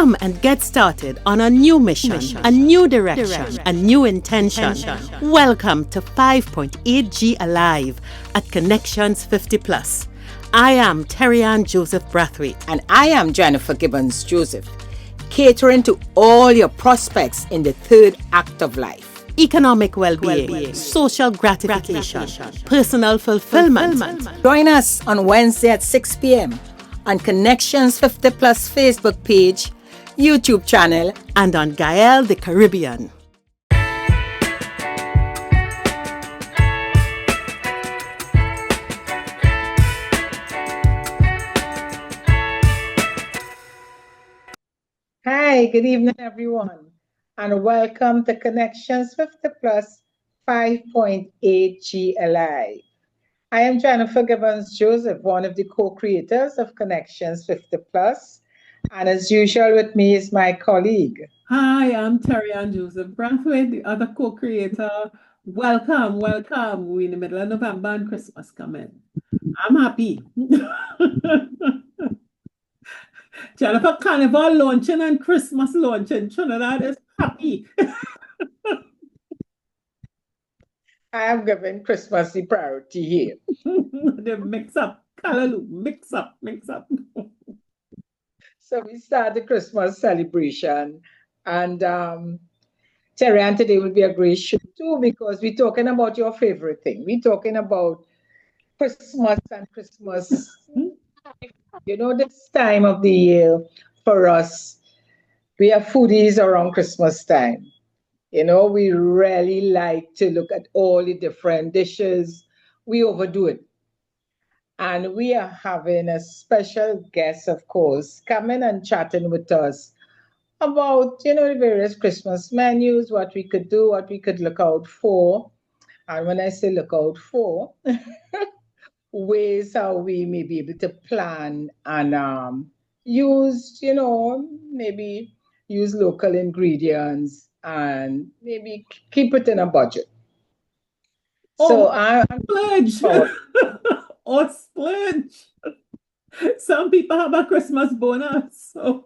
Come and get started on a new mission, a new direction, a new intention. Welcome to 5.8G Alive at Connections 50 Plus. I am Terry-Ann Joseph Brathwaite. And I am Jennifer Gibbons Joseph, catering to all your prospects in the third act of life. Economic well-being, social gratification, personal fulfillment. Join us on Wednesday at 6 p.m. on Connections 50 Plus Facebook page, YouTube channel, and on Gael the Caribbean. Hi, good evening, everyone, and welcome to Connections 50 Plus 5.8G Alive. I am Jennifer Gibbons Joseph, one of the co-creators of Connections 50 Plus, and as usual with me is my colleague. Hi, I'm Terry-Ann Joseph Brathwaite, the other co-creator. Welcome. We're in the middle of November and Christmas coming. I'm happy. Jennifer, Carnival launching and Christmas launching. Trinidad is happy. I am giving Christmas the priority here. The mix up, Callaloo, mix up. So we start the Christmas celebration, and Terry-Ann, today will be a great show too, because we're talking about your favorite thing. We're talking about Christmas and Christmas. You know, this time of the year for us, we are foodies around Christmas time. You know, we really like to look at all the different dishes. We overdo it. And we are having a special guest, of course, coming and chatting with us about, you know, the various Christmas menus, what we could do, what we could look out for. And when I say look out for, ways how we may be able to plan and use, you know, maybe use local ingredients and maybe keep it in a budget. So I'm splurge. Or splurge. Some people have a Christmas bonus. So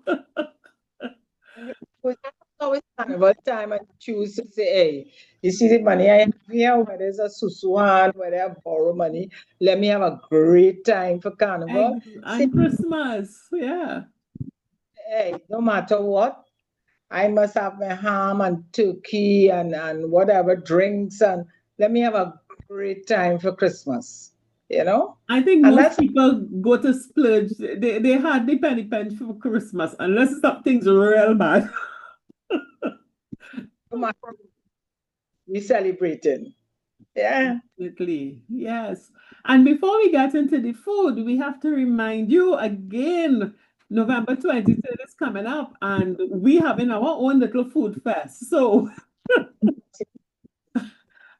always Carnival time and choose to say, hey, you see the money I have here, whether it's a susuan, whether I borrow money, let me have a great time for Carnival. And Christmas, yeah. Hey, no matter what, I must have my ham and turkey and whatever drinks, and let me have a great time for Christmas, you know? I think most people go to splurge. They hardly penny pinch for Christmas unless something's real bad. We celebrating. Yeah. Definitely. Yes. And before we get into the food, we have to remind you again, November 23rd is coming up and we having our own little food fest. So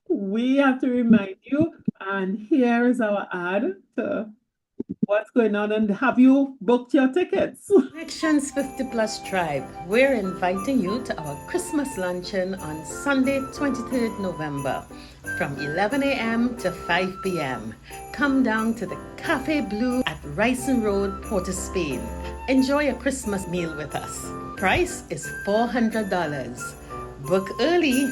we have to remind you, and here is our ad to what's going on. And have you booked your tickets? Connections 50 Plus Tribe, we're inviting you to our Christmas luncheon on Sunday, 23rd November from 11 a.m. to 5 p.m. Come down to the Cafe Blue at Ryson Road, Port of Spain. Enjoy a Christmas meal with us. Price is $400. Book early.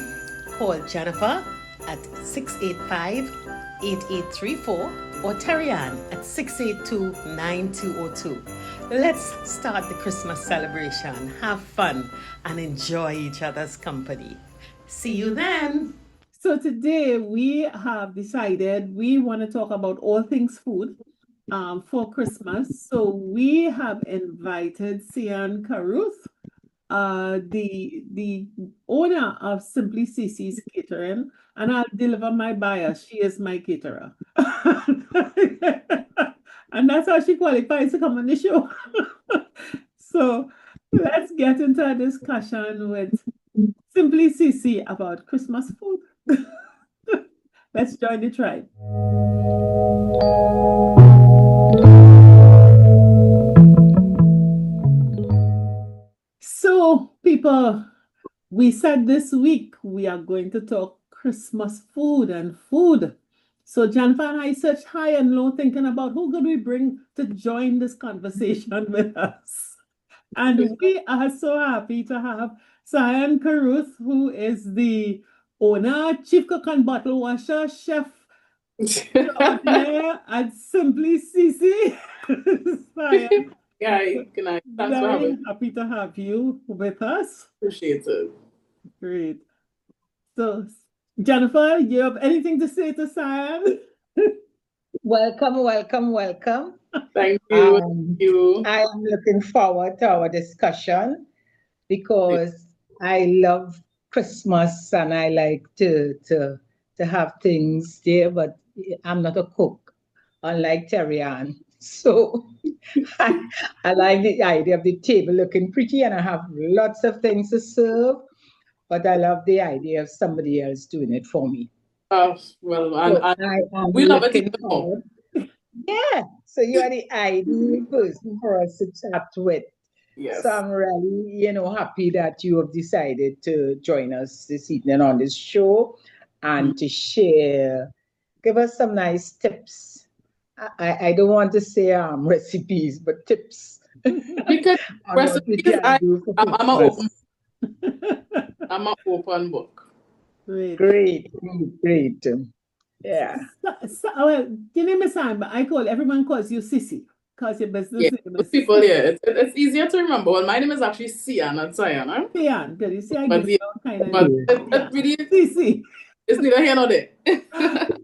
Call Jennifer at 685-8834 or Terry-Ann at 682-9202. Let's start the Christmas celebration, have fun, and enjoy each other's company. See you then. So today we have decided we want to talk about all things food for Christmas. So we have invited Sian Caruth, the owner of Simplysisitt Catering, and I'll deliver my bias. She is my caterer. And that's how she qualifies to come on the show. So let's get into a discussion with Simplysisitt about Christmas food. Let's join the tribe. So, people, we said this week we are going to talk Christmas food and food. So Jennifer and I searched high and low thinking about who could we bring to join this conversation with us. And we are so happy to have Sian Caruth, who is the owner, chief cook and bottle washer, chef extraordinaire at Simplysisitt. Sian, Yeah, good night. Thanks for having very me. happy to have you with us. Appreciate it. Great. So, Jennifer, you have anything to say to Sian? Welcome, welcome, welcome. Thank you. Um, Thank you. I am looking forward to our discussion because I love Christmas and I like to have things there, but I'm not a cook, unlike Terry Ann. So I like the idea of the table looking pretty and I have lots of things to serve, but I love the idea of somebody else doing it for me. Well, So and I am we love it looking even more. forward. Yeah, so you are the ideal person for us to chat with. Yes. So I'm really, happy that you have decided to join us this evening on this show and to share, give us some nice tips. I don't want to say recipes, but tips Because on what we recipes, can do for I'm an open, Christmas. I'm an open book. Great. Great. Yeah. Well, your name is Sam, but everyone calls you Sissy because your business Yeah, name those is people, yeah, it's easier to remember. Well, my name is actually Sian, not Sian, huh? Sian. Good. You see, I But give yeah, you all kind of but names. it really Sissy. is neither here nor there.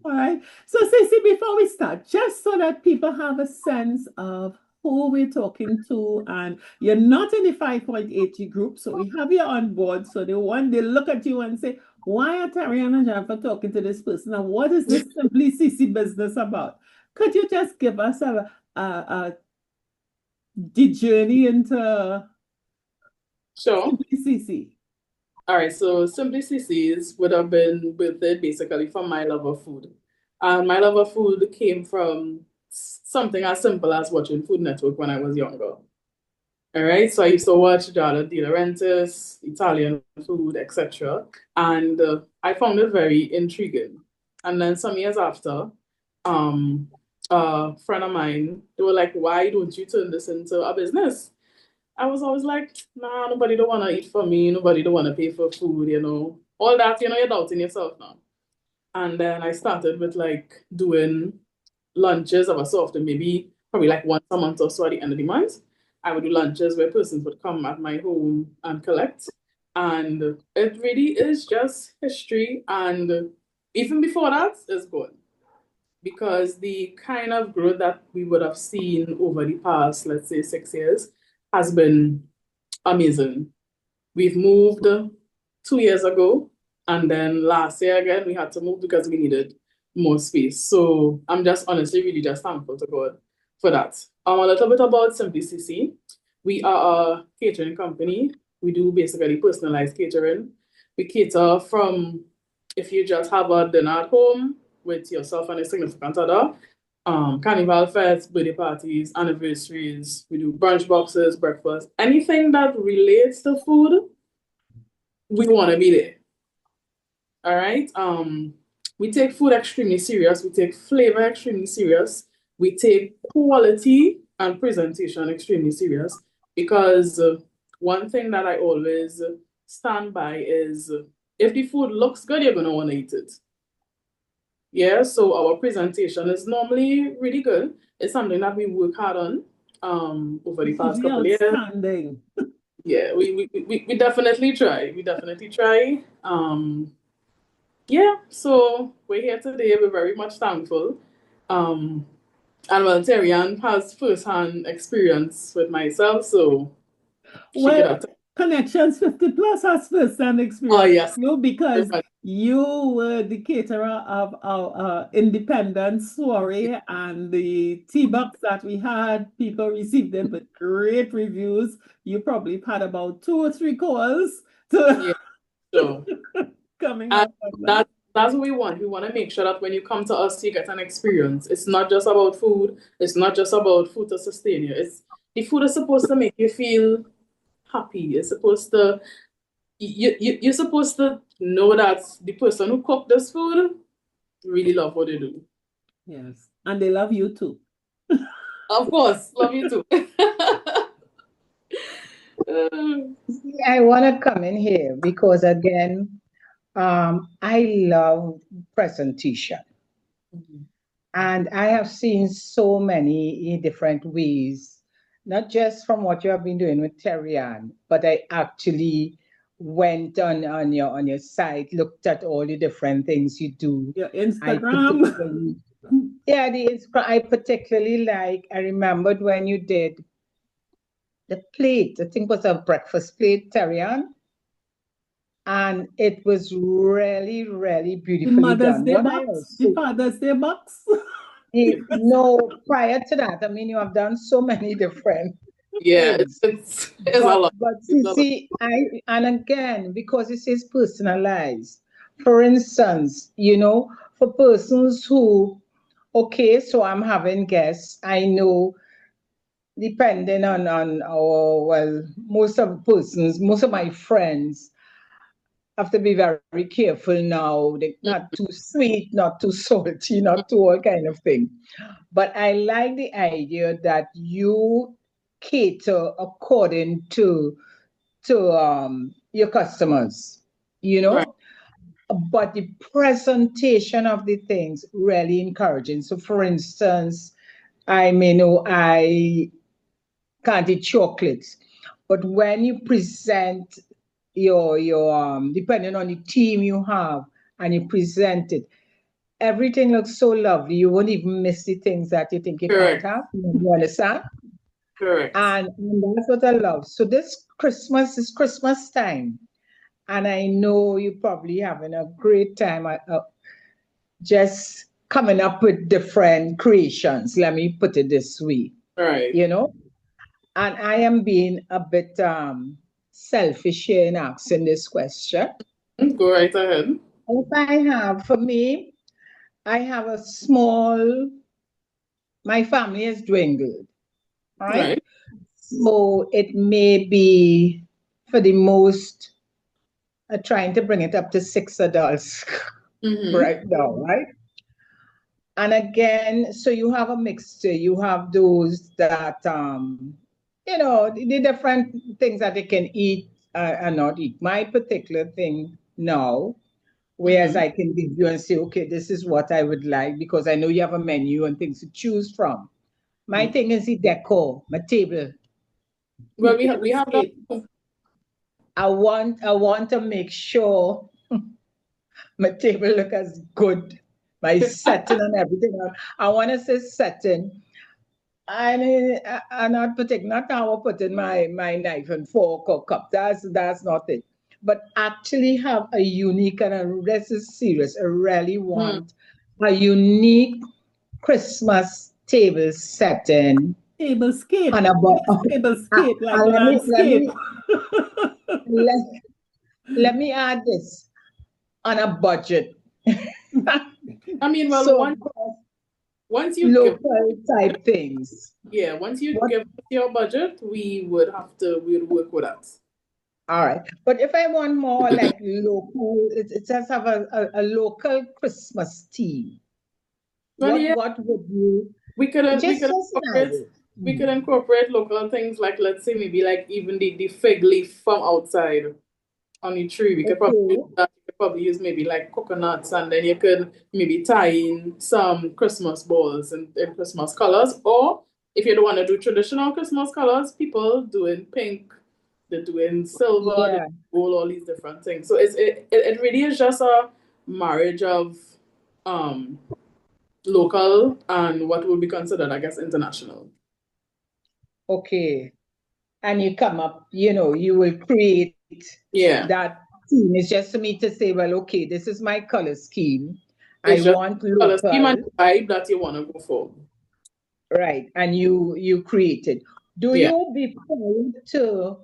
All right. So, Sissy, before we start, just so that people have a sense of who we're talking to, and you're not in the 5.80 group, so we have you on board. So they look at you and say, why are Tariana and Jennifer talking to this person? And what is this Simplysisitt business about? Could you just give us the journey into Sure. Simplysisitt? All right, so Simplysisitt would have been with it basically from my love of food. And my love of food came from something as simple as watching Food Network when I was younger. All right, so I used to watch Giada De Laurentiis, Italian food, etc. And I found it very intriguing. And then some years after, a friend of mine, they were like, why don't you turn this into a business? I was always like, nah, nobody don't want to eat for me. Nobody don't want to pay for food, All that, you're doubting yourself now. And then I started with like doing lunches of a sort, and maybe probably like once a month or so at the end of the month. I would do lunches where persons would come at my home and collect. And it really is just history. And even before that is good. Because the kind of growth that we would have seen over the past, let's say, 6 years has been amazing. We've moved 2 years ago, and then last year again, we had to move because we needed more space. So I'm just honestly really just thankful to God for that. A little bit about Simplysisitt. We are a catering company. We do basically personalized catering. We cater from if you just have a dinner at home with yourself and a significant other, carnival fairs, birthday parties, anniversaries. We do brunch boxes, breakfast, anything that relates to food, we want to be there. All right. We take food extremely serious. We take flavor extremely serious. We take quality and presentation extremely serious because one thing that I always stand by is if the food looks good, you're going to want to eat it. Yeah, so our presentation is normally really good. It's something that we work hard on over the past couple of years. Outstanding. Yeah, we definitely try. We definitely try. Yeah, so we're here today. We're very much thankful. And well, Terian has first-hand experience with myself, so she could have Connections 50 Plus has first-hand experience. Oh, yes. Because you were the caterer of our independence soiree, and the tea box that we had, people received them with great reviews. You probably had about 2 or 3 calls to so coming out of that. That's what we want. We want to make sure that when you come to us, you get an experience. It's not just about food. It's not just about food to sustain you. The food is supposed to make you feel happy. It's supposed to, you're supposed to know that the person who cooked this food really love what they do. Yes, and they love you too. Of course, love you too. I want to come in here because again, I love presentation. And I have seen so many different ways, not just from what you have been doing with Terry Ann, but I actually went on your site, looked at all the different things you do. Your I Instagram. particularly, yeah, I particularly like, I remembered when you did the plate, I think it was a breakfast plate, Terry Ann, and it was really, really The beautifully Mother's done. Day What I box, the also Father's Day box. No, prior to that, I mean, you have done so many different Yeah, things. it's a lot. But It's a lot. see, and again, because it is personalized. For instance, for persons who, okay, so I'm having guests, I know depending on our, well, most of my friends have to be very, very careful now. They're not too sweet, not too salty, not too all kind of thing. But I like the idea that you cater according to your customers, you Right. know. But the presentation of the things really encouraging. So, for instance, I may know I can't eat chocolates, but when you present your depending on the team you have and you present it, everything looks so lovely. You won't even miss the things that you think you can't Correct. have. You understand? Correct. And that's what I love. So this Christmas is Christmas time, and I know you're probably having a great time just coming up with different creations. Let me put it this way, Right. you know. And I am being a bit selfish here in asking this question. Go right ahead. If I have, for me, I have a small. My family has dwindled, right? Right. So it may be for the most trying to bring it up to 6 adults Mm-hmm. right now, right? And again, so you have a mixture. You have those that the different things that they can eat and not eat. My particular thing now, whereas Mm-hmm. I can give you and say, okay, this is what I would like because I know you have a menu and things to choose from. My thing is the decor, my table. Well, we have that. Tablescape. I want to make sure my table look as good, my setting and everything. I want to say setting. And I'm not putting not how I put in my knife and fork or cup. That's not it. But actually have a unique and this is serious. I really Mm. want a unique Christmas table setting Tablescape. and about Tablescape, like let me let landscape. me let, let me add this on a budget. I mean, well, So once you give, local type things. once you What give us your budget, we'd work with that. All right. But if I want more like local, it does have a local Christmas theme. Well, yeah, What would you we could just a incorporate scenario? we could incorporate local things like, let's say, maybe like even the fig leaf from outside on the tree. We could probably use Okay. that. You could probably use maybe like coconuts, and then you could maybe tie in some Christmas balls in Christmas colors. Or if you don't want to do traditional Christmas colors, people doing pink, they're doing silver, they Yeah. gold, all these different things. So it really is just a marriage of um local and what would be considered, I guess, international. Okay. And you come up, you will create Yeah. that theme. It's just for me to say, well, okay, this is my color scheme. I It's just want color scheme local, and vibe that you want to go for. right? And you create it. Do Yeah. you before to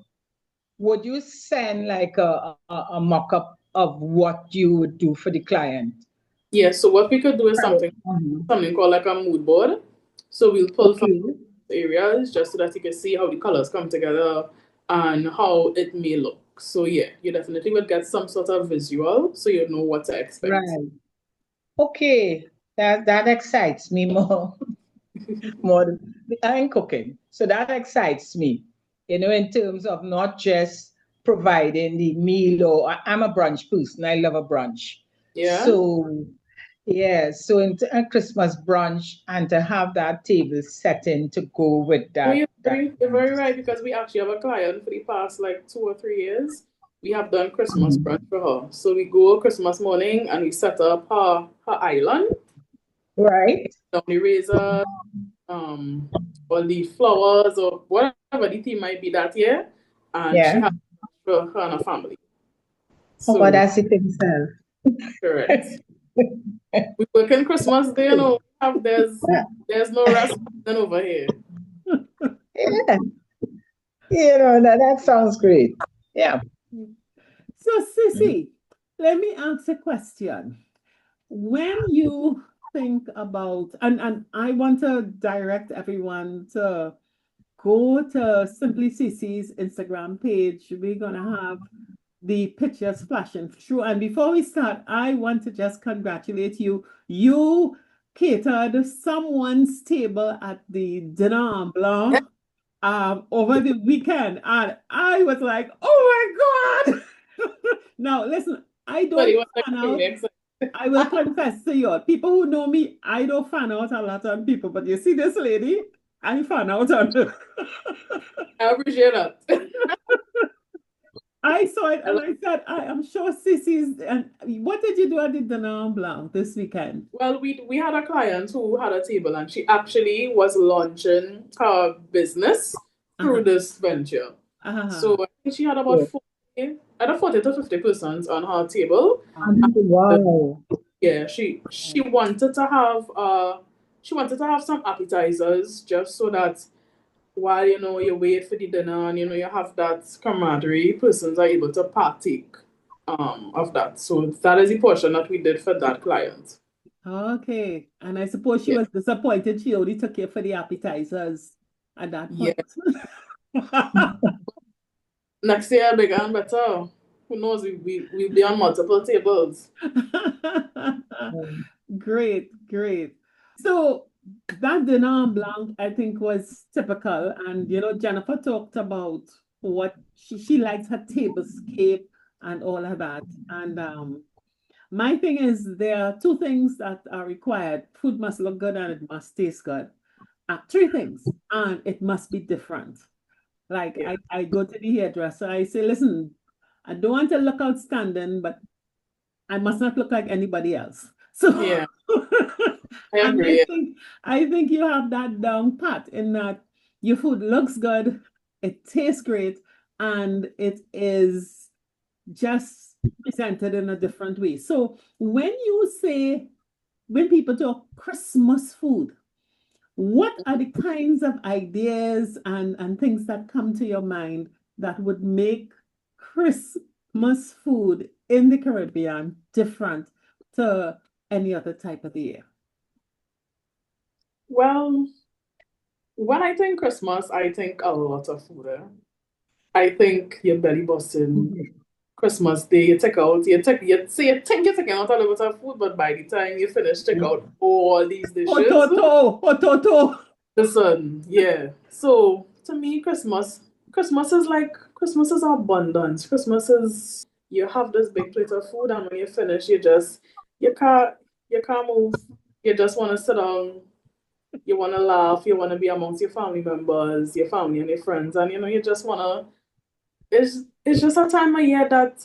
would you send like a mock-up of what you would do for the client? Yeah. So what we could do is Right. something called like a mood board. So we'll pull from Okay. areas just so that you can see how the colors come together and how it may look. So yeah, you definitely would get some sort of visual so you know what to expect. Right. Okay. That excites me more more than cooking. So that excites me. in terms of not just providing the meal, or I'm a brunch person. I love a brunch. Yeah. So, yeah, so in a Christmas brunch, and to have that table setting to go with No, that. you're very right, because we actually have a client for the past like 2 or 3 years. We have done Christmas brunch for her. So we go Christmas morning and we set up her island. Right. Down the razor, or the flowers, or whatever the theme might be that year. And she Yeah. has for her and her family. Oh, but So that's it himself. correct. We work in Christmas Day, there's no rest over here. Yeah. That sounds great. Yeah. So, Sissy, let me ask a question. When you think about, and I want to direct everyone to go to Simplysisitt's Instagram page. We're going to have the pictures flashing through. And before we start, I want to just congratulate you. You catered someone's table at the dinner en blanc over the weekend. And I was like, oh my God. Now, listen, I don't fan out. I will confess to you, people who know me, I don't fan out a lot on people. But you see this lady, I fan out on her. I appreciate that. I saw it and I said, I am sure Sissy's. And what did you do at the dinner en blanc this weekend? Well, we had a client who had a table, and she actually was launching her business through this venture. So I think she had about 40 to 50 persons on her table. Wow. Yeah, she wanted to have some appetizers, just so that while you wait for the dinner and you have that camaraderie, persons are able to partake of that. So that is the portion that we did for that client. Okay. And I suppose she was disappointed she only took you for the appetizers at that point. Yeah. Next year, bigger and better. Who knows? We'll be on multiple tables. Great. So that dinner en blanc, I think, was typical. And, Jennifer talked about what she likes her tablescape and all of that. And my thing is, there are two things that are required. Food must look good and it must taste good. Three things, and it must be different. Like I go to the hairdresser, I say, listen, I don't want to look outstanding, but I must not look like anybody else. So yeah, I agree. I think you have that down pat, in that your food looks good, it tastes great, and it is just presented in a different way. So when people talk Christmas food, what are the kinds of ideas and things that come to your mind that would make Christmas food in the Caribbean different to any other type of the year? Well, when I think Christmas, I think a lot of food. I think your belly busting. Christmas Day, you think you're taking out a little bit of food, but by the time you finish, take out all these dishes. Potato. Listen, yeah. So to me, Christmas is abundance. Christmas is, you have this big plate of food, and when you finish, you can't move. You just want to sit down. You want to laugh. You want to be amongst your family members, your family and your friends, and you just want to. It's just a time of year that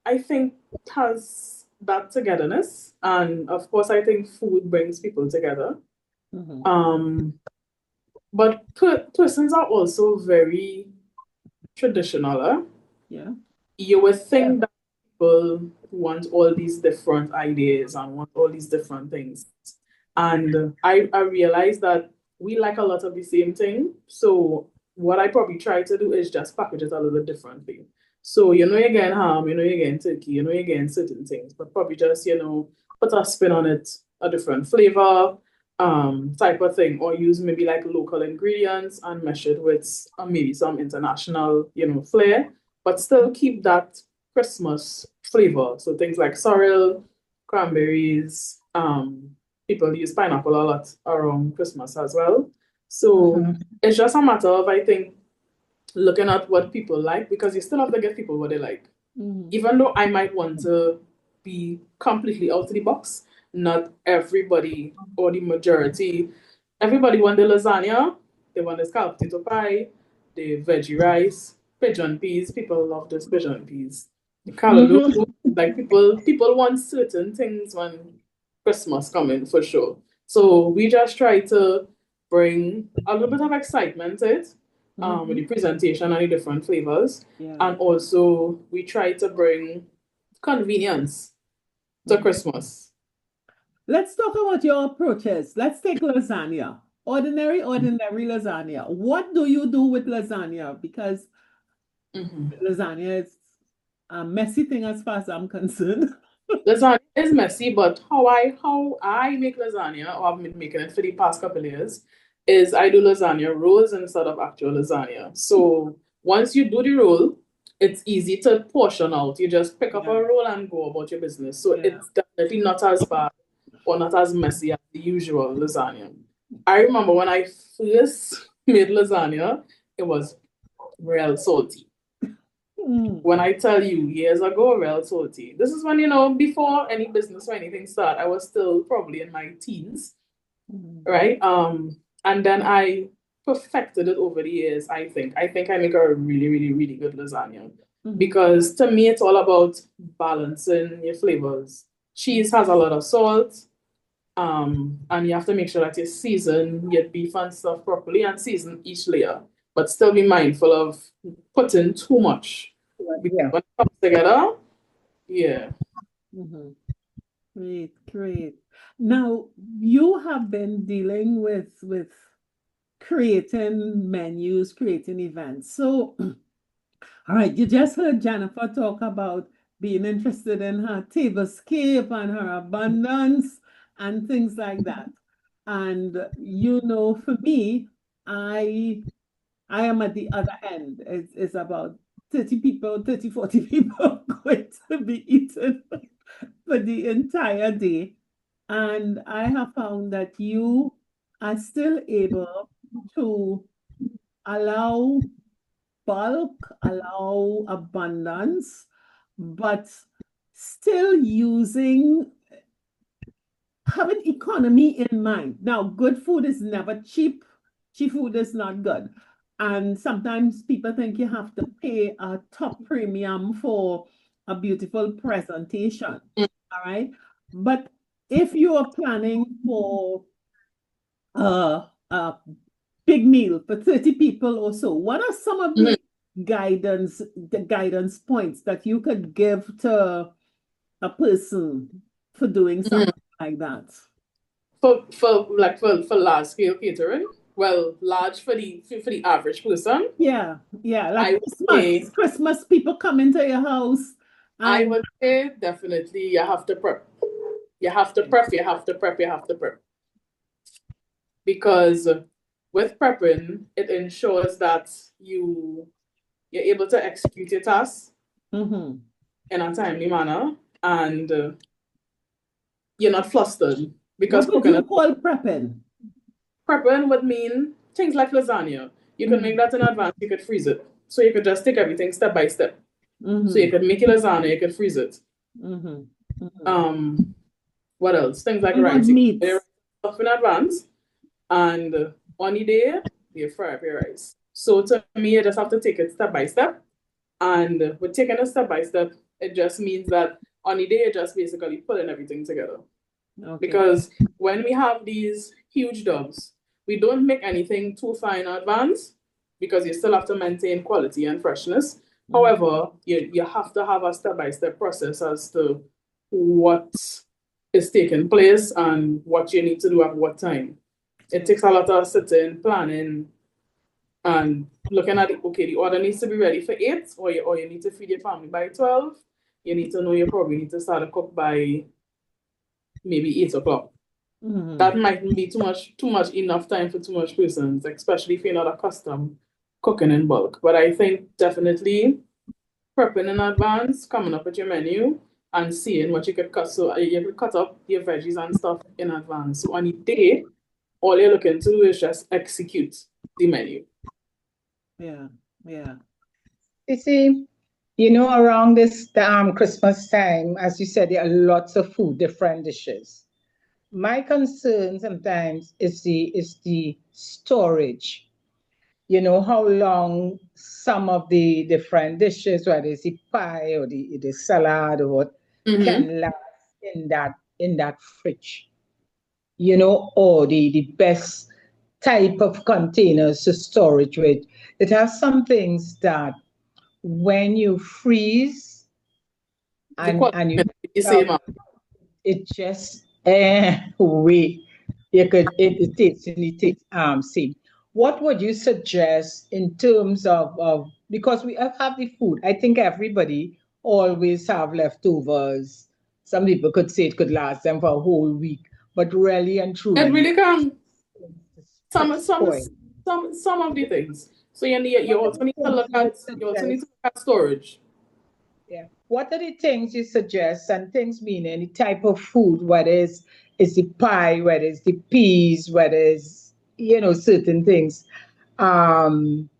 I think has that togetherness, and of course, I think food brings people together. But persons are also very traditional. Yeah. You would think that people want all these different ideas and want all these different things, and I realize that we like a lot of the same thing. So what I probably try to do is just package it a little bit differently. So, you're getting ham, you're getting turkey, you're getting certain things, but probably just, put a spin on it, a different flavor, type of thing, or use maybe like local ingredients and mesh it with maybe some international, flair, but still keep that Christmas flavor. So things like sorrel, cranberries, people use pineapple a lot around Christmas as well. So it's just a matter of, I think, looking at what people like, because you still have to give people what they like. Even though I might want to be completely out of the box, not everybody or the majority, everybody want the lasagna, they want the scalloped potato pie, the veggie rice, pigeon peas. People love those pigeon peas. The callaloo, like people want certain things when Christmas coming for sure. So we just try to bring a little bit of excitement to it, with the presentation and the different flavors. Yeah. And also we try to bring convenience to Christmas. Let's talk about your approaches. Let's take lasagna. Ordinary lasagna. What do you do with lasagna? Because lasagna is a messy thing as far as I'm concerned. Lasagna is messy, but how I make lasagna, or I've been making it for the past couple of years, is I do lasagna rolls instead of actual lasagna. So once you do the roll, it's easy to portion out. You just pick up a roll and go about your business. So it's definitely not as bad or not as messy as the usual lasagna. I remember when I first made lasagna, it was real salty. When I tell you years ago, real salty. This is when, before any business or anything started, I was still probably in my teens, right? And then I perfected it over the years, I think. I think I make a really, really, really good lasagna. Because to me, it's all about balancing your flavors. Cheese has a lot of salt, and you have to make sure that you season your beef and stuff properly and season each layer, but still be mindful of putting too much. Because when it comes together, Great. Now, you have been dealing with creating menus, creating events. So, all right, you just heard Jennifer talk about being interested in her tablescape and her abundance and things like that. And for me, I am at the other end. It's about 30 people, 30, 40 people going to be eaten for the entire day. And I have found that you are still able to allow bulk, allow abundance, but still having economy in mind. Now, good food is never cheap. Cheap food is not good. And sometimes people think you have to pay a top premium for a beautiful presentation. All right. But if you are planning for a big meal for 30 people or so, what are some of the guidance points that you could give to a person for doing something like that? For large scale catering, well, large for the average person. Yeah, like Christmas, people come into your house. I would say definitely you have to prep. You have to prep. Because with prepping, it ensures that you're able to execute your tasks in a timely manner, and you're not flustered. Because what would you call prepping? Prepping would mean things like lasagna. You can make that in advance. You could freeze it, so you could just take everything step by step. So you could make your lasagna. You could freeze it. What else? Things like rice. You can stuff in advance, and on the day you fry up your rice. So to me, you just have to take it step by step. And with taking it step by step, it just means that on the day, you're just basically putting everything together. Because when we have these huge dubs, we don't make anything too far in advance because you still have to maintain quality and freshness. However, you have to have a step-by-step process as to what is taking place and what you need to do at what time. It takes a lot of sitting, planning, and looking at it. Okay, the order needs to be ready for 8, or you need to feed your family by 12. You need to know you probably need to start to cook by maybe 8 o'clock. That might be too much enough time for too much persons, especially if you're not accustomed cooking in bulk. But I think definitely prepping in advance, coming up with your menu, and seeing what you could cut. So you could cut up your veggies and stuff in advance. So on the day, all you're looking to do is just execute the menu. Yeah. Yeah. You see, you know, around this Christmas time, as you said, there are lots of food, different dishes. My concern sometimes is the storage. You know how long some of the different dishes, whether it's the pie or the salad or what, Mm-hmm. can last in that fridge. You know, or the best type of containers to storage with. It has some things that when you freeze The and you quality is the out, same. it just we it takes and it takes same. What would you suggest in terms of because we have the food? I think everybody always have leftovers. Some people could say it could last them for a whole week, but really and It truly really can. could Some some spoil. some of the things. So you What are also the need to things look you at would you also need to suggest? look at storage. Yeah. What are the things you suggest? And things meaning the type of food, whether it's the pie, whether it's the peas, whether it's, certain things. Um,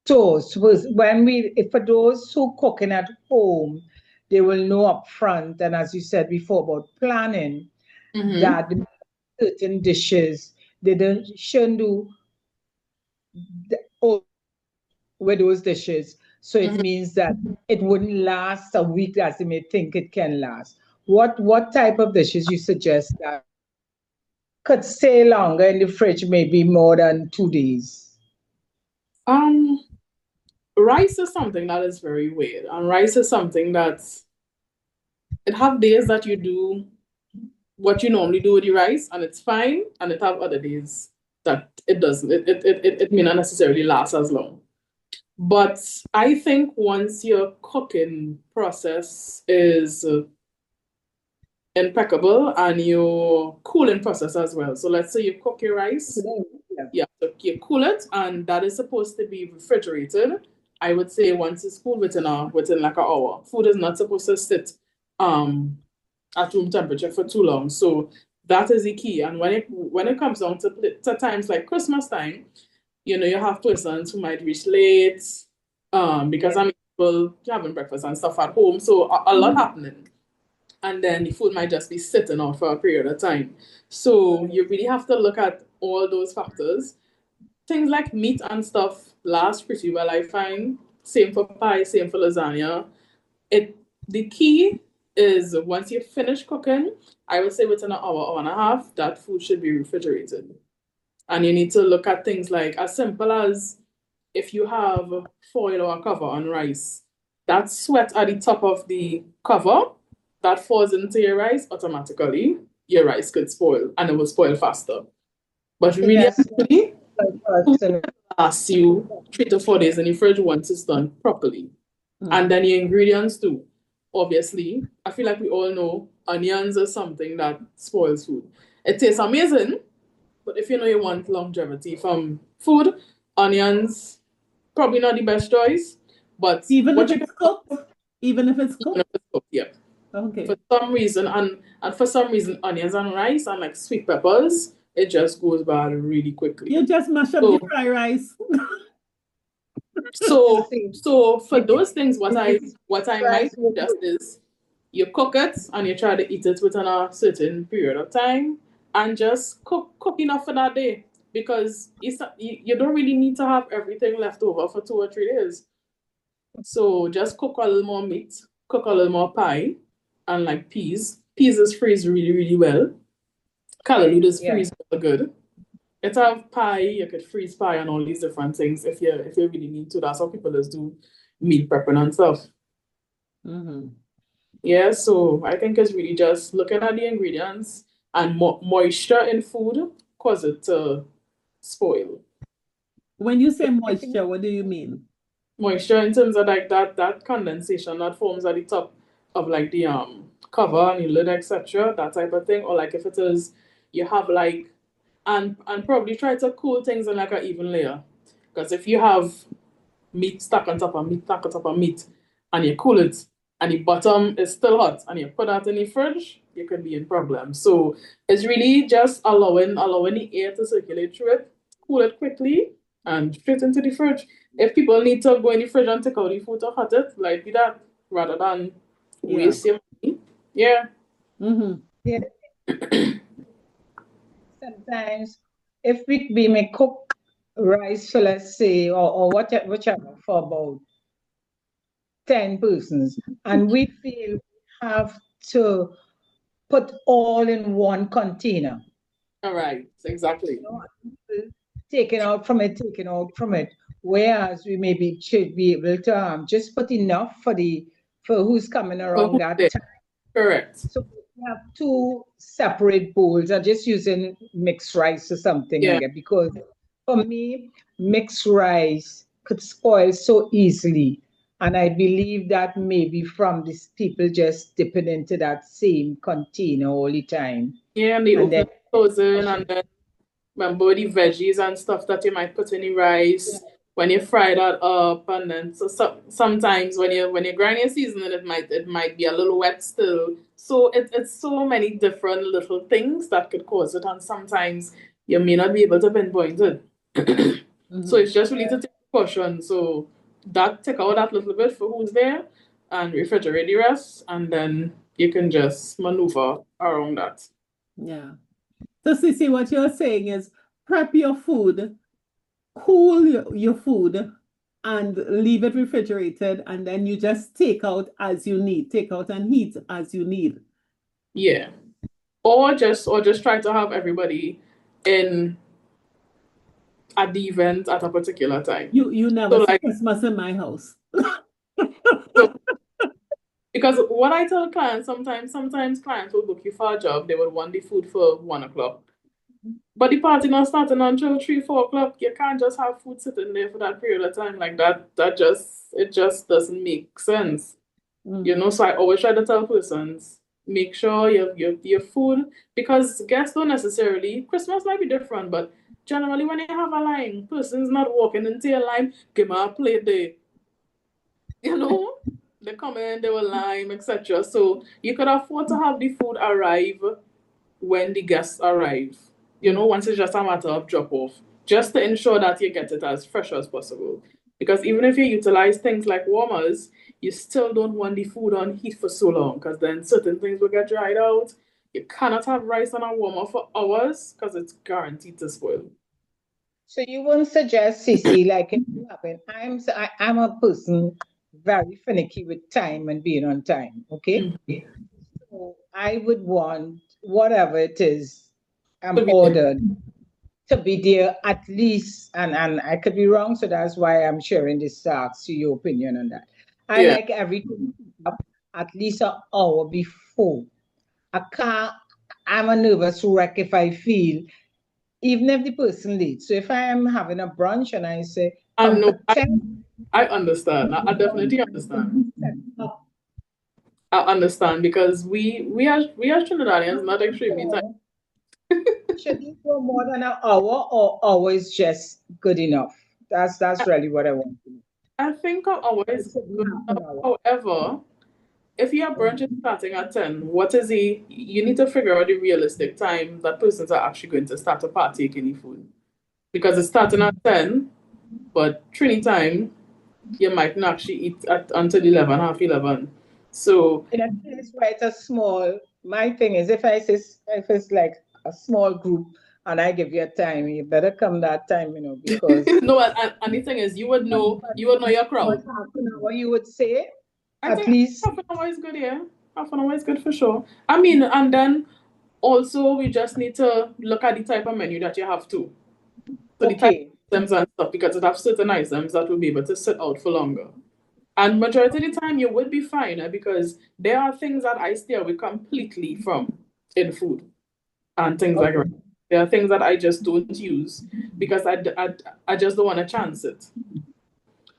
toast was when we, if for those who cooking at home, they will know upfront, and as you said before about planning, Mm-hmm. that certain dishes they don't shouldn't do the, with those dishes. So it Mm-hmm. means that it wouldn't last a week as they may think it can last. What type of dishes you suggest that could stay longer in the fridge, maybe more than 2 days? Um, Rice is something that is very weird, and rice is something that's it have days that you do what you normally do with the rice, and it's fine, and it have other days that it doesn't. It may not necessarily last as long. But I think once your cooking process is impeccable and your cooling process as well. So let's say you cook your rice, Yeah. you cool it, and that is supposed to be refrigerated. I would say once it's cool within like an hour. Food is not supposed to sit um at room temperature for too long. So that is the key. And when it comes down to times like Christmas time, you have persons who might reach late, because Yeah. I'm people having breakfast and stuff at home. So a lot happening. And then the food might just be sitting out for a period of time. So you really have to look at all those factors. Things like meat and stuff last pretty well, I find. Same for pie, same for lasagna. The key is once you finish cooking, I would say within an hour, hour and a half, that food should be refrigerated. And you need to look at things like as simple as if you have foil or a cover on rice, that sweat at the top of the cover that falls into your rice automatically, your rice could spoil and it will spoil faster. But really, Yes. actually, food Person. lasts you 3 to 4 days in the fridge once it's done properly. And Mm. then the ingredients too. Obviously, I feel like we all know onions is something that spoils food. It tastes amazing, but if you know you want longevity from food, onions probably not the best choice. But Even what if you can it's cooked? Even if it's even if cooked? it's cooked, yeah. For Okay. some reason, and for some reason, onions and rice and like sweet peppers, it just goes bad really quickly. You just mash up the So fried rice. so See, so for it, those things, what I it's what I might rice with suggest is you cook it and you try to eat it within a certain period of time and just cook enough for that day because you don't really need to have everything left over for 2 or 3 days. So just cook a little more meat, cook a little more pie, and like peas. Peas is freeze really, really well. Callaloo is yeah. freeze really good. It's have pie, you could freeze pie and all these different things if you really need to. That's how people just do meal prepping and stuff. Mhm. Yeah, so I think it's really just looking at the ingredients and moisture in food cause it to spoil. When you say I think moisture, what do you mean? Moisture in terms of like that condensation that forms at the top of like the cover and the lid, etc. That type of thing. Or like if it is you have like and probably try to cool things in like an even layer. Because if you have meat stuck on top of meat, stuck on top of meat, and you cool it, and the bottom is still hot, and you put that in the fridge, you could be in problem. So it's really just allowing the air to circulate through it, cool it quickly, and straight into the fridge. If people need to go in the fridge and take out the food to hot it, like do that rather than waste your money. Yeah. Yeah. Sometimes if we may cook rice for, let's say, or whichever, for about 10 persons, and we feel we have to put all in one container. All right, exactly. Taken out from it. Whereas we maybe should be able to just put enough for who's coming around that time. Correct. So we have two separate bowls. I'm just using mixed rice or something like that, because for me, mixed rice could spoil so easily. And I believe that maybe from these people just dipping into that same container all the time. Yeah, and they open frozen, and then remember the veggies and stuff that you might put in the rice when you fry that up, and then sometimes when you grind your seasoning, it might be a little wet still. So it's so many different little things that could cause it, and sometimes you may not be able to pinpoint it. So it's just really to take precaution. So that take out that little bit for who's there and refrigerate the rest, and then you can just maneuver around that. Yeah. So Sissy, what you're saying is prep your food, cool your food, and leave it refrigerated, and then you just take out as you need, take out and heat as you need. Yeah. Or just try to have everybody in at the event at a particular time. You never see Christmas in my house. Because what I tell clients, sometimes clients will book you for a job, they would want the food for 1 o'clock. But the party not starting until 3, 4 o'clock. You can't just have food sitting there for that period of time like that. It just doesn't make sense. You know, so I always try to tell persons, make sure your food, because guests don't necessarily, Christmas might be different, but generally when you have a line, person's not walking into your line, give me a plate there. You know? They come in, they will lime, etc. So you could afford to have the food arrive when the guests arrive. You know, once it's just a matter of drop off, just to ensure that you get it as fresh as possible. Because even if you utilize things like warmers, you still don't want the food on heat for so long, because then certain things will get dried out. You cannot have rice on a warmer for hours because it's guaranteed to spoil. So you wouldn't suggest, Sissy, like if you happen, I'm a person very finicky with time and being on time, okay? So I would want whatever it is I'm ordered to be there at least, and I could be wrong, so that's why I'm sharing this to ask you your opinion on that. I like everything up at least an hour before. I'm a nervous wreck if I feel, even if the person late. So if I am having a brunch and I say, I understand. I definitely understand. I understand, because we are Trinidadians, not extremely tired. Should you go more than an hour, or always just good enough? That's really what I want to know. I think an hour is good enough. However, if your brunch is starting at 10, you need to figure out the realistic time that persons are actually going to start to partake in the food. Because it's starting at 10, but Trini time, you might not actually eat until 11, half 11. So in a case where it's a small, my thing is if it's like a small group and I give you a time, you better come that time, you know, because no, and the thing is, you would know your crowd. Half an hour, you would say, I think at least half an hour is good, yeah. Half an hour is good for sure. I mean, and then also we just need to look at the type of menu that you have too. So the type of items and stuff, because it have certain items that will be able to sit out for longer. And majority of the time you would be fine, because there are things that I stay away completely from in food and things like that. There are things that I just don't use because I just don't want to chance it.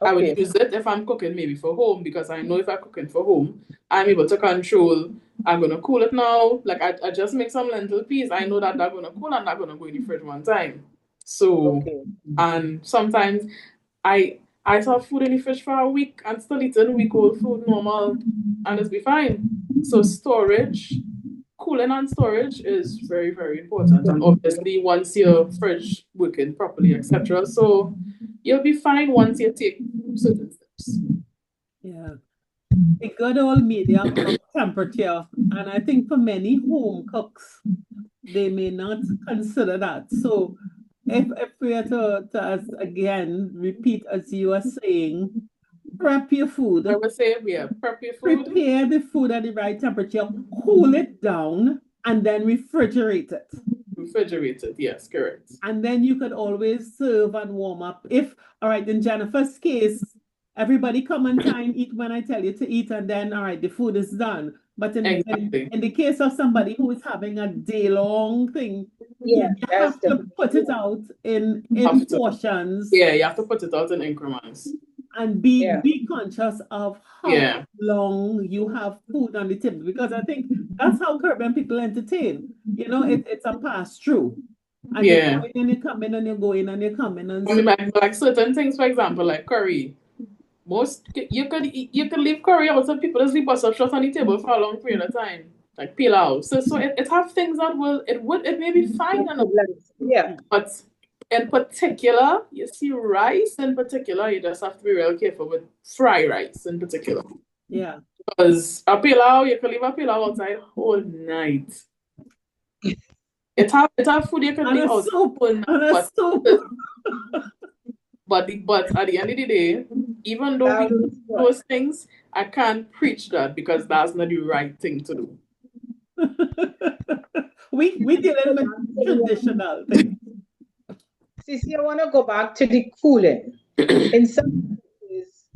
I would use it if I'm cooking maybe for home, because I know if I'm cooking for home, I'm able to control, I'm going to cool it now. Like I just make some lentil peas. I know that they're going to cool and they're going to go in the fridge one time. So, and sometimes I have food in the fridge for a week and still eating week-old food normal, and it's be fine. So storage, cooling and storage is very, very important. And obviously, once your fridge working properly, etc. So you'll be fine once you take certain steps. Yeah. A good old medium of temperature. And I think for many home cooks, they may not consider that. So if we are to as again repeat as you are saying, prep your food. I would say, yeah, prep your food. Prepare the food at the right temperature, cool it down, and then refrigerate it. Refrigerated, yes, correct. And then you could always serve and warm up. If, all right, in Jennifer's case, everybody come on time, eat when I tell you to eat, and then, all right, the food is done. But in the case of somebody who is having a day-long thing, you have to put it out in portions. Yeah, you have to put it out in increments. And be conscious of how long you have food on the table, because I think that's how Caribbean people entertain. You know, it's a pass-through. And you go in and you come in and you go in and you come in. And like certain things, for example, like curry. You could leave curry out so people just leave us up short on the table for a long period of time. Like pilau. So it have things that it may be fine enough. Yeah. But in particular, you see rice in particular, you just have to be real careful with fry rice in particular. Yeah. Because a pilau, you can leave a pilau outside whole night. It have food you can leave outside whole night. But at the end of the day, even though we do those things, I can't preach that because that's not the right thing to do. we dealing with traditional things. Sissy, I want to go back to the cooling. In some cases,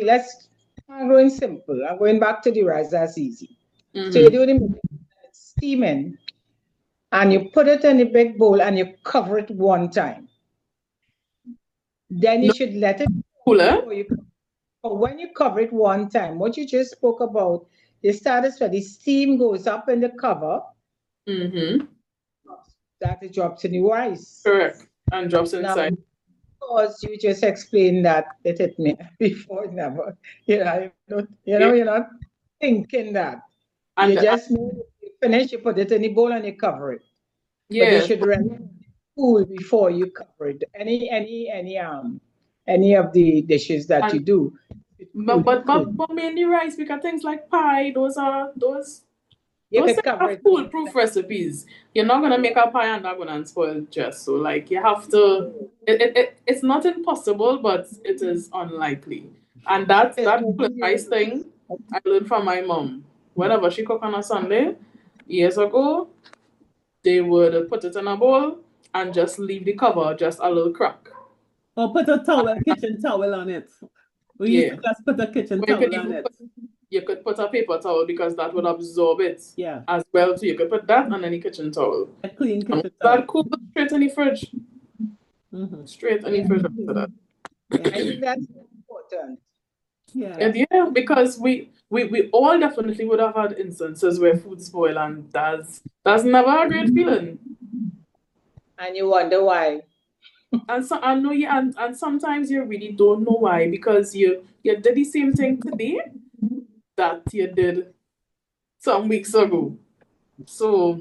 let's I'm going simple. I'm going back to the rice. That's easy. So you do the steaming, and you put it in a big bowl and you cover it one time. Then you should let it cooler. When you cover it one time, what you just spoke about, the status where the steam goes up in the cover. That it drops in the rice. Correct. And drops inside. Now, because you just explained that it hit me before, never. You're not thinking that. And you just finish, you put it in the bowl and you cover it. Yeah. But you should really cool before you cover it. Any of the dishes that you do. But mainly rice, because things like pie, those are foolproof recipes. You're not gonna make a pie and not gonna spoil just. So like you have to. It's not impossible, but it is unlikely. And that rice thing I learned from my mom. Whenever she cook on a Sunday, years ago, they would put it in a bowl and just leave the cover just a little crack. Or put a kitchen towel on it. You just put a kitchen towel on it. You could put a paper towel because that would absorb it as well. So you could put that on any kitchen towel. A clean kitchen towel. That cool straight in the fridge. Straight in the fridge after that. I think that's important. Yeah, because we all definitely would have had instances where food spoil, and that's never a great feeling. And you wonder why. And sometimes you really don't know why, because you did the same thing today that you did some weeks ago. So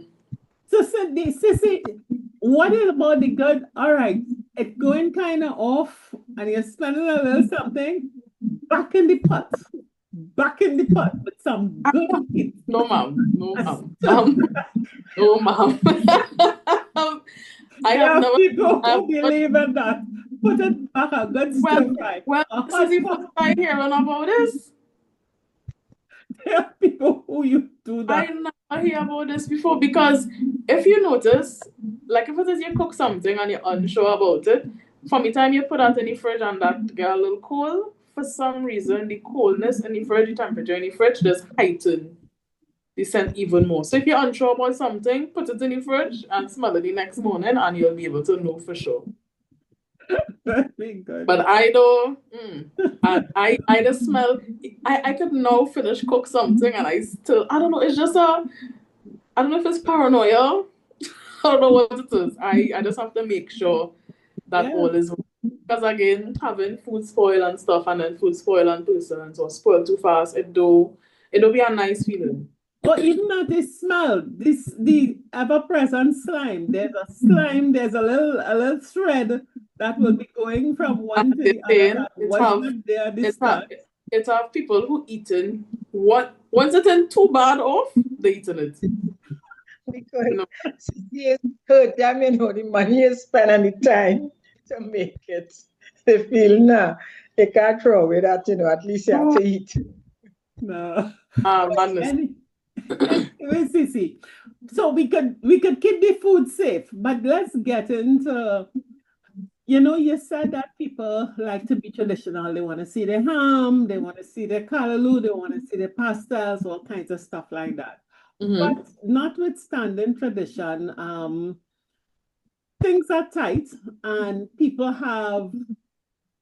Sissy, what is about the good? All right, it's going kind of off, and you're spending a little something back in the pot with some good heat. No, ma'am. No, ma'am. I have never people who believe in that. Put it back a good stir fry. Well, this is the first time hearing about this. There are people who you do that. I never hear about this before, because if you notice, like if it is you cook something and you're unsure about it, from the time you put that in the fridge and that get a little cold, for some reason the coldness in the fridge, the temperature in the fridge just heighten the scent even more. So if you're unsure about something, put it in the fridge and smell it the next morning and you'll be able to know for sure. But I don't, I just smell, I could now finish cook something and I don't know, it's just I don't know if it's paranoia. I don't know what it is. I just have to make sure that all is well. Because again, having food spoil and stuff, and then food spoil and person, and so spoil too fast, it do be a nice feeling. Or even that they smell. The ever-present slime. There's a slime, there's a little thread that will be going from one to the other that was not there at the start. It's have people who eaten once it's in too bad off, they eaten it. Because CC hurt them, the money is spent and the time to make it. They feel, they can't throw away that, at least you have to eat. No. Madness. Anyway, Sissy, so we could keep the food safe, but let's get into, you said that people like to be traditional. They want to see the ham, they want to see the callaloo, they want to see the pastas, all kinds of stuff like that. But notwithstanding tradition, things are tight and people have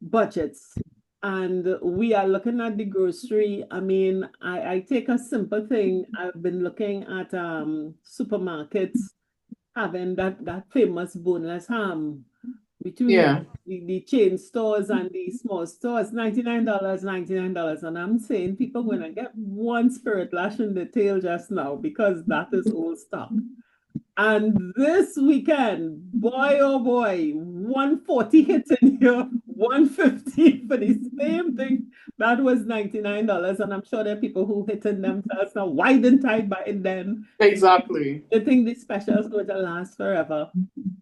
budgets. And we are looking at the grocery. I mean, I take a simple thing. I've been looking at supermarkets having that famous boneless ham between the chain stores and the small stores, $99. And I'm saying people are going to get one spirit lash in the tail just now because that is old stock. And this weekend, boy, oh boy, 140 hitting here, 150 for the same thing. That was $99. And I'm sure there are people who hitting themselves now. Why didn't I buy it then? Exactly. They think the special is going to last forever.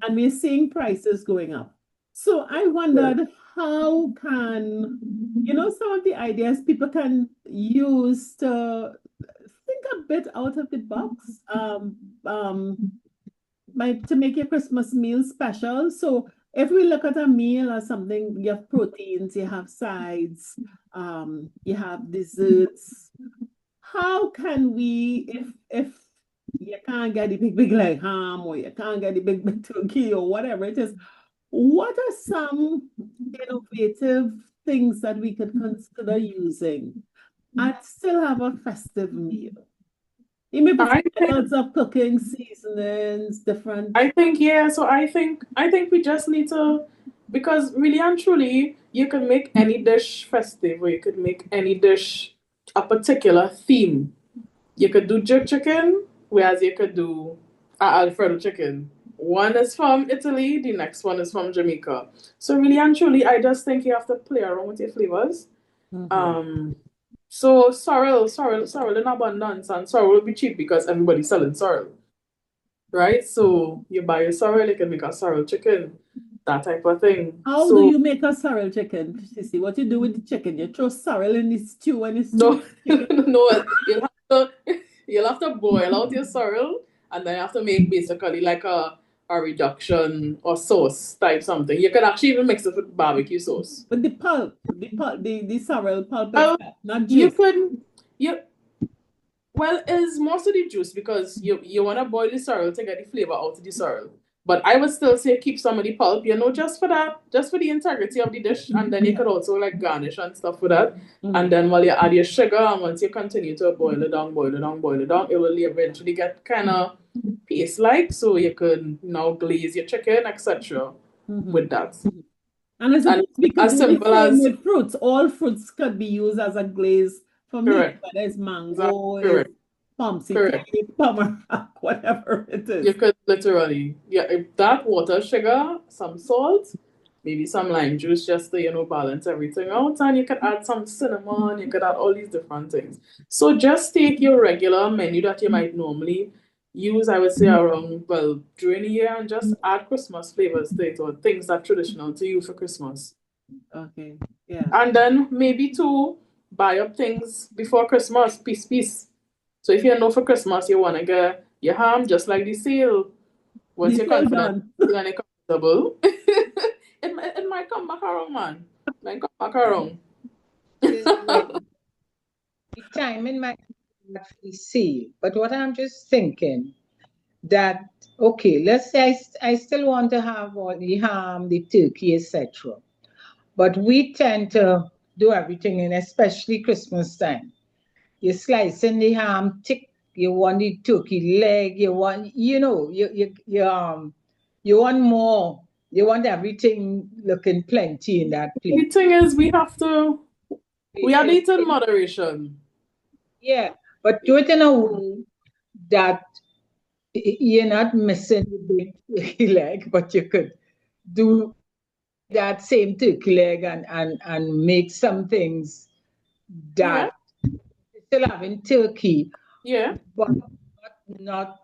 And we're seeing prices going up. So I wondered how can, some of the ideas people can use to think a bit out of the box to make your Christmas meal special. So if we look at a meal or something, you have proteins, you have sides, you have desserts. How can we, if you can't get the big leg ham or you can't get the big turkey or whatever it is, what are some innovative things that we could consider using and still have a festive meal? You may put lots of cooking seasonings, different. I think So I think we just need to, because really and truly, you can make any dish festive, or you could make any dish a particular theme. You could do jerk chicken, whereas you could do Alfredo chicken. One is from Italy, the next one is from Jamaica. So really and truly, I just think you have to play around with your flavors. So sorrel in abundance, and sorrel will be cheap because everybody's selling sorrel, right? So you buy a sorrel, you can make a sorrel chicken, that type of thing. How do you make a sorrel chicken, Sissy? What you do with the chicken? You throw sorrel in the stew and it's no, you'll have to boil out your sorrel, and then you have to make basically like a reduction or sauce type something. You can actually even mix it with barbecue sauce. But the sorrel pulp, not juice. Well, it's mostly juice because you want to boil the sorrel to get the flavor out of the sorrel. But I would still say keep some of the pulp, just for the integrity of the dish, and then you could also like garnish and stuff with that. And then while you add your sugar, and once you continue to boil it down, it will eventually get kind of paste-like, so you could now glaze your chicken, etc. with that. And as simple as with fruits, all fruits could be used as a glaze for me. Whether it's mango, pumpkin, pomegranate, whatever it is. You could literally, that water, sugar, some salt, maybe some lime juice just to, balance everything out. And you could add some cinnamon, you could add all these different things. So just take your regular menu that you might normally use, I would say, during the year, and just add Christmas flavors to it, or things that are traditional to you for Christmas. Okay, yeah. And then maybe to buy up things before Christmas, piece. So if you know for Christmas you want to get your ham, just like the sale, once you're confident and comfortable, it might come back around, man. It might come back around. The timing might not be sale, but what I'm just thinking that, okay, let's say I still want to have all the ham, the turkey, etc. But we tend to do everything in especially Christmas time. You slice in the ham thick, you want the turkey leg, you want, you want more, you want everything looking plenty in that plate. The thing is, we have to eat in moderation. Yeah, but do it in a way that you're not missing the big turkey leg, but you could do that same turkey leg and make some things Yeah, that still having turkey, yeah. but not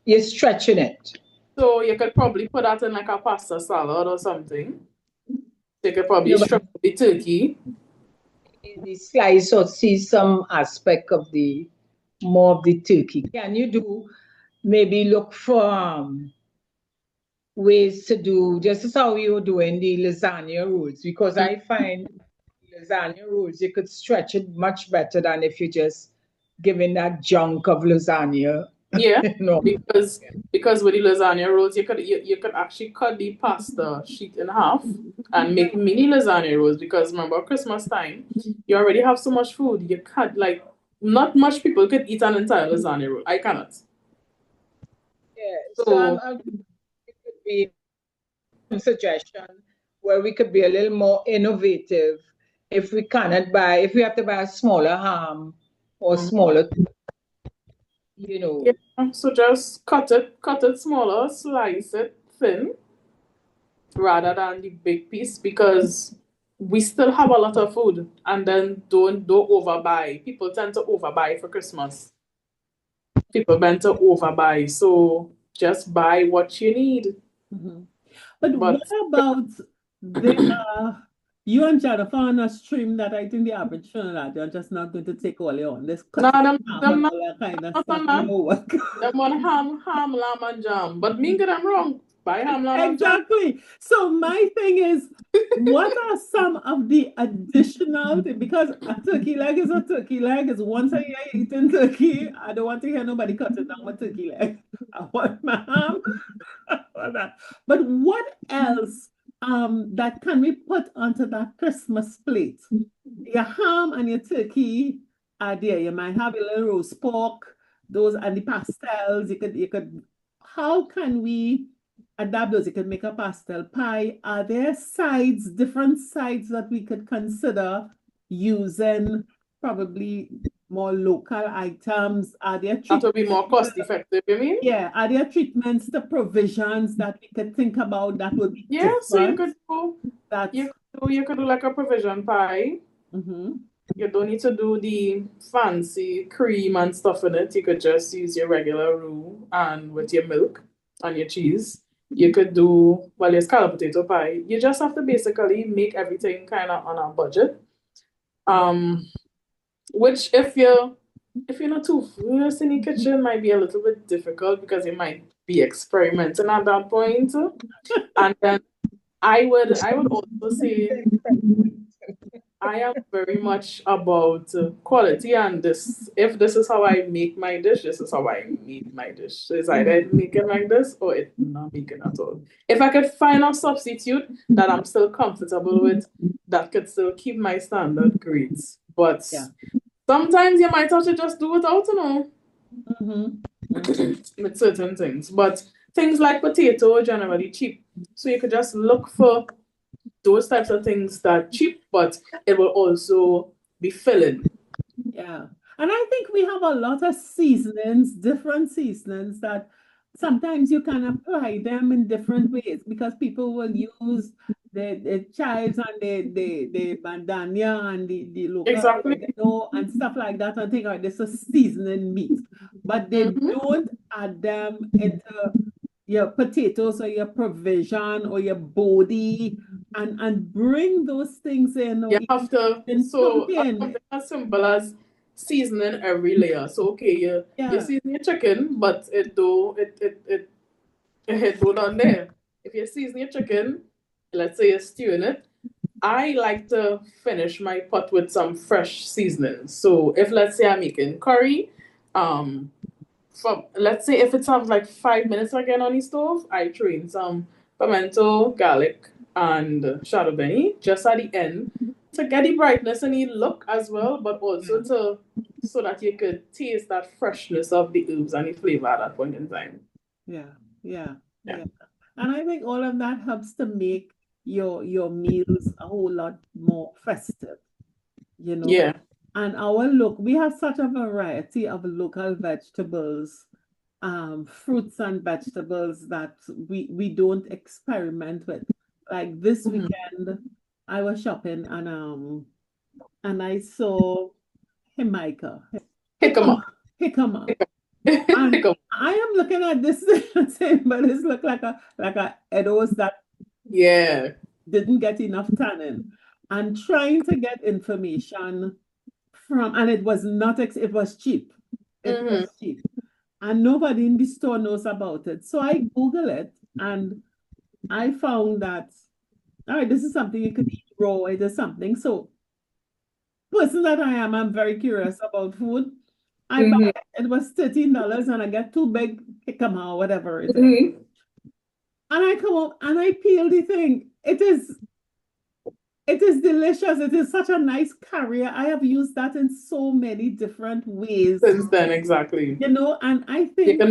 you're stretching it. So you could probably put that in like a pasta salad or something. You could probably No, but stretch the turkey. the slice or see some aspect of the more of the turkey. Can you do maybe look for ways to do just as how you're doing the lasagna rolls? Because I find lasagna rolls you could stretch it much better than if you just giving that junk of lasagna. Yeah, No. because with the lasagna rolls, you could actually cut the pasta sheet in half and make mini lasagna rolls. Because remember, Christmas time, you already have so much food. You can't like not much people could eat an entire lasagna roll. I cannot. Yeah. So So it could be some suggestion where we could be a little more innovative if we cannot buy if we have to buy a smaller ham or smaller, you know. yeah, so just cut it smaller, slice it thin rather than the big piece because we still have a lot of food and then don't overbuy. People tend to overbuy for Christmas. People tend to overbuy. So just buy what you need. But But what about you and Jennifer on a stream that I think the average Trinidad, they're just not going to take all your on this no, cutting ham them and not, all that kind of not stuff on that. no work. Them on ham, lamb and jam. But me get them wrong. Buy ham, lamb and jam. Exactly. So my thing is, what are some of the additional things? Because a turkey leg is a turkey leg. It's once a year eating turkey. I don't want to hear nobody cutting down my turkey leg. I want my ham. But what else that can we put onto that Christmas plate? Your ham and your turkey are there. You might have a little roast pork, those and the pastels. You could how can we adapt those? You can make a pastel pie. Are there sides, different sides that we could consider using probably more local items? Are there That would be more treatments? cost effective, you mean? Yeah, are there treatments, the provisions that we could think about that would be Yeah, so you different? you could do like a provision pie. Mhm. You don't need to do the fancy cream and stuff in it. You could just use your regular roux and with your milk and your cheese. You could do your scallop potato pie. You just have to basically make everything kind of on a budget. Which if you're not too fluent in the kitchen might be a little bit difficult because you might be experimenting at that point. And then I would also say I am very much about quality and if this is how I make my dish, this is how I make my dish. So it's either making like this or it's not making at all. If I could find a substitute that I'm still comfortable with, that could still keep my standard great. But Yeah. sometimes you might have to just do without, Mhm. with certain things. But things like potato are generally cheap. So you could just look for those types of things that are cheap, but it will also be filling. Yeah. And I think we have a lot of seasonings, different seasonings that sometimes you can apply them in different ways because people will use the chives and the bandania and the local Exactly. oregano and stuff like that and think, oh, this is seasoning meat. But they don't add them into your potatoes or your provision or your body and bring those things in or You have to, in so something. something as simple as seasoning every layer. So okay, you season your chicken, but it do down there. If you season your chicken, let's say you're stewing it, I like to finish my pot with some fresh seasoning. So if let's say I'm making curry, let's say if it sounds like 5 minutes again on the stove, I throw in some pimento, garlic, and shadow benny just at the end to get the brightness and the look as well, but also so that you could taste that freshness of the herbs and the flavor at that point in time. Yeah. And I think all of that helps to make your meals a whole lot more festive, you know. Yeah. And we have such a variety of local vegetables fruits and vegetables that we don't experiment with. Like this weekend, I was shopping and I saw Jamaica. Jicama. Jicama. And Jicama. I am looking at this thing, but it's look like a Edos that Yeah. didn't get enough tannin. And trying to get information from, and it was not, it was cheap. It was cheap. And nobody in the store knows about it. So I Google it and I found that, all right, this is something you could eat raw. It is something. So, person that I am, I'm very curious about food. I bought it was $13 and I get 2 big jicama or whatever it is. And I come up and I peel the thing. It is delicious. It is such a nice carrier. I have used that in so many different ways. Since then, exactly. You know, and I think you can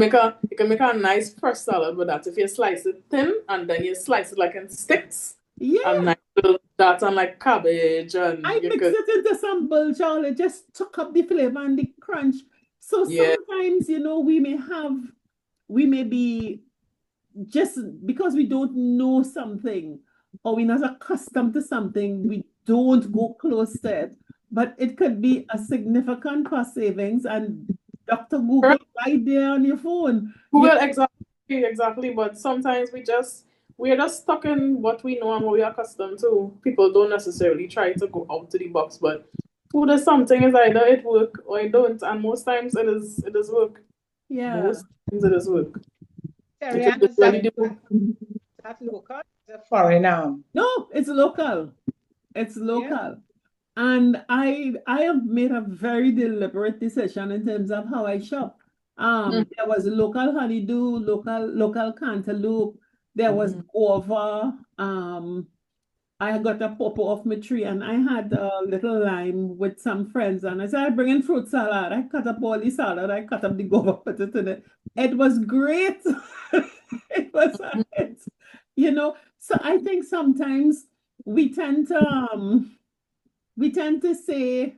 make a nice fresh salad with that if you slice it thin and then you slice it like in sticks. Yeah. And nice little that and like cabbage and I mix it into some bulgur. It just took up the flavor and the crunch. So sometimes, you know, we may be just because we don't know something or we're not accustomed to something, we don't go close to it. But it could be a significant cost savings and Dr. Google right there on your phone. Google, exactly. But sometimes we're just stuck in what we know and what we're accustomed to. People don't necessarily try to go out to the box, but food is something is either it work or it don't, and most times it is work. Yeah. Most times it is work. Is that local? Is it foreign? No, it's local. It's local. Yeah. And I have made a very deliberate decision in terms of how I shop. There was local honeydew, local cantaloupe. There was guava. I got a pawpaw off my tree and I had a little lime with some friends. And I said, I bring in fruit salad. I cut up all the salad. I cut up the guava, put it in it. It was great. It was a hit. You know, so I think sometimes we tend to say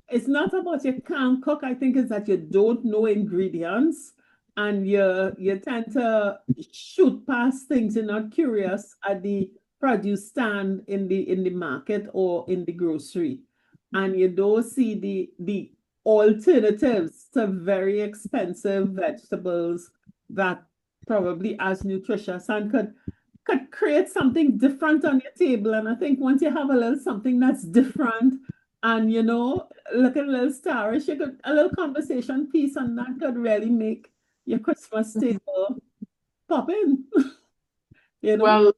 it's not about you can't cook. I think it's that you don't know ingredients and you tend to shoot past things. You're not curious at the produce stand in the market or in the grocery, and you don't see the alternatives to very expensive vegetables that probably as nutritious and could create something different on your table. And I think once you have a little something that's different and, you know, looking a little starish, you could a little conversation piece and that could really make your Christmas table pop in. You know? Well,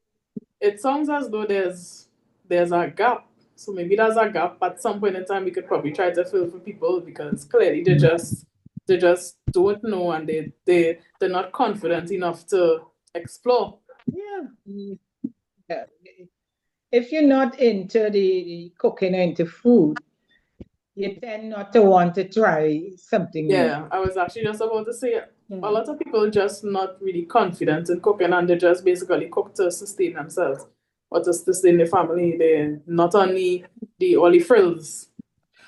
it sounds as though there's a gap. So maybe there's a gap at some point in time we could probably try to fill for people because clearly they just don't know and they're not confident enough to explore. Yeah. If you're not into the cooking or into food, you tend not to want to try something new. Yeah, I was actually just about to say a lot of people just not really confident in cooking and they just basically cook to sustain themselves or to sustain the family. They're not only all the frills.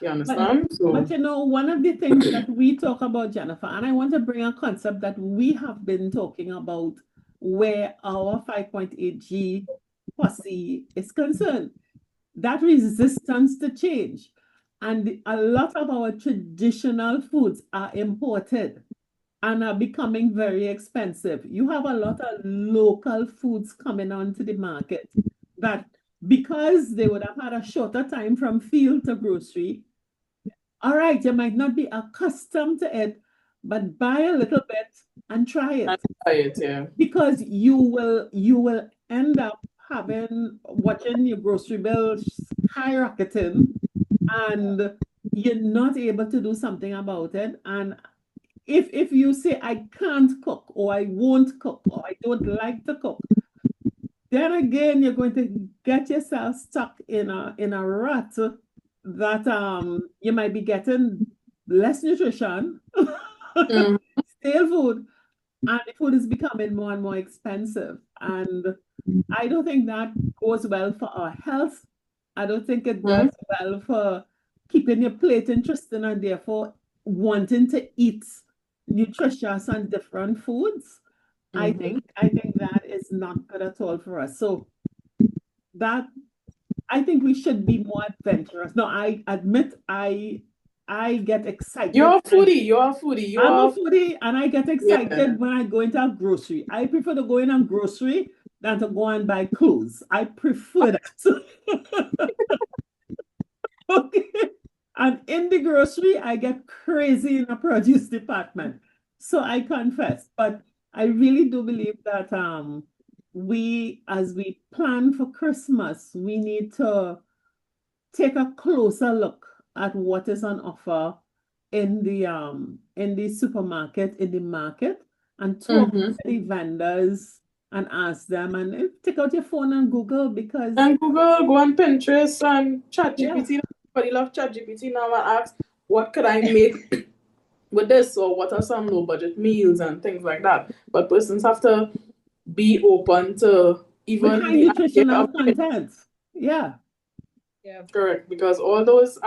You understand? But you know, one of the things that we talk about, Jennifer, and I want to bring a concept that we have been talking about where our 5.8G posse is concerned, that resistance to change. And a lot of our traditional foods are imported and are becoming very expensive. You have a lot of local foods coming onto the market that because they would have had a shorter time from field to grocery, all right, you might not be accustomed to it, but buy a little bit and try it. Yeah. Because you will end up watching your grocery bill skyrocketing and you're not able to do something about it. And if you say I can't cook or I won't cook or I don't like to cook, then again you're going to get yourself stuck in a rut that you might be getting less nutrition, stale food, and the food is becoming more and more expensive. And I don't think that goes well for our health. I don't think it does well for keeping your plate interesting and therefore wanting to eat nutritious and different foods, I think that is not good at all for us. So that I think we should be more adventurous. No, I admit I get excited. You're a foodie. You're a foodie. I'm a foodie and I get excited Yeah. when I go into a grocery. I prefer to go in a grocery than to go and buy clothes. I prefer that. Okay. And in the grocery, I get crazy in the produce department. So I confess, but I really do believe that as we plan for Christmas, we need to take a closer look at what is on offer in the supermarket, in the market, and talk to the vendors and ask them, and take out your phone and Google, because And Google, go on Pinterest and ChatGPT. Everybody love ChatGPT now and ask, what could I make with this, or what are some low budget meals and things like that. But persons have to be open to even high the nutritional content. Yeah. Yeah, correct. Because all those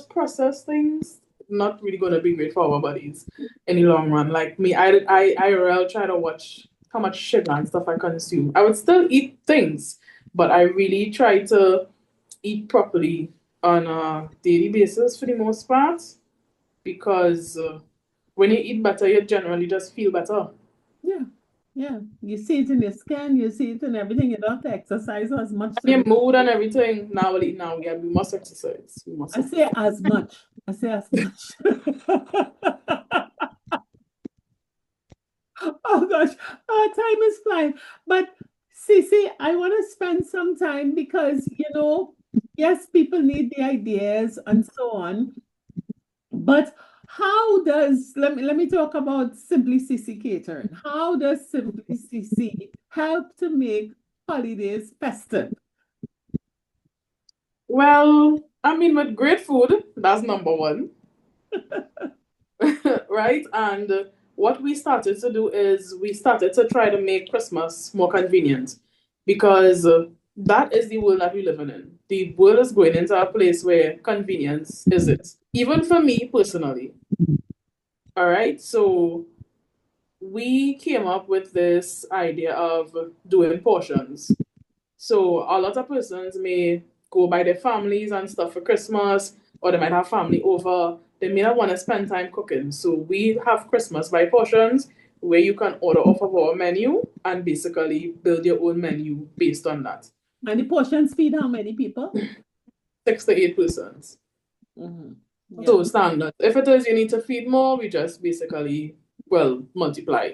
processed things not really going to be great for our bodies in the long run. Like me, I IRL try to watch how much sugar and stuff I consume. I would still eat things, but I really try to eat properly on a daily basis for the most part, because when you eat better, you generally just feel better. Yeah. You see it in your skin, you see it in everything. You don't have to exercise as much. And your mood and everything. Now we must exercise. I say as much. Oh gosh, our time is flying. But Cece, I want to spend some time because, yes, people need the ideas and so on. But how does, let me talk about Simplysisitt Catering. How does Simplysisitt help to make holidays festive? Well, I mean, with great food, that's number one. Right? And what we started to do is we started to try to make Christmas more convenient, because that is the world that we live in. The world is going into a place where convenience is it. Even for me personally. All right. So we came up with this idea of doing portions. So a lot of persons may go by their families and stuff for Christmas, or they might have family over. They may not want to spend time cooking. So we have Christmas by portions, where you can order off of our menu and basically build your own menu based on that. And the portions feed how many people? 6 to 8 persons. Yeah. So standard. If it is you need to feed more, we just basically, multiply.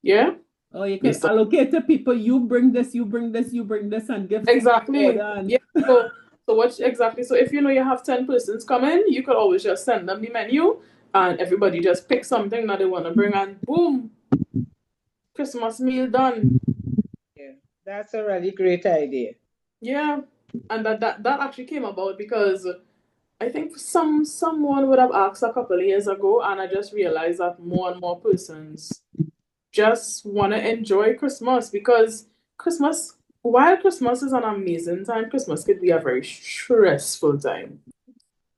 Yeah? Oh, you can allocate to people. You bring this, and give exactly. And... Yeah. So what exactly? So if you have 10 persons coming, you could always just send them the menu, and everybody just pick something that they want to bring, and boom, Christmas meal done. Yeah, that's a really great idea. Yeah, and that actually came about because I think someone would have asked a couple of years ago, and I just realized that more and more persons just want to enjoy Christmas, because while Christmas is an amazing time, Christmas could be a very stressful time.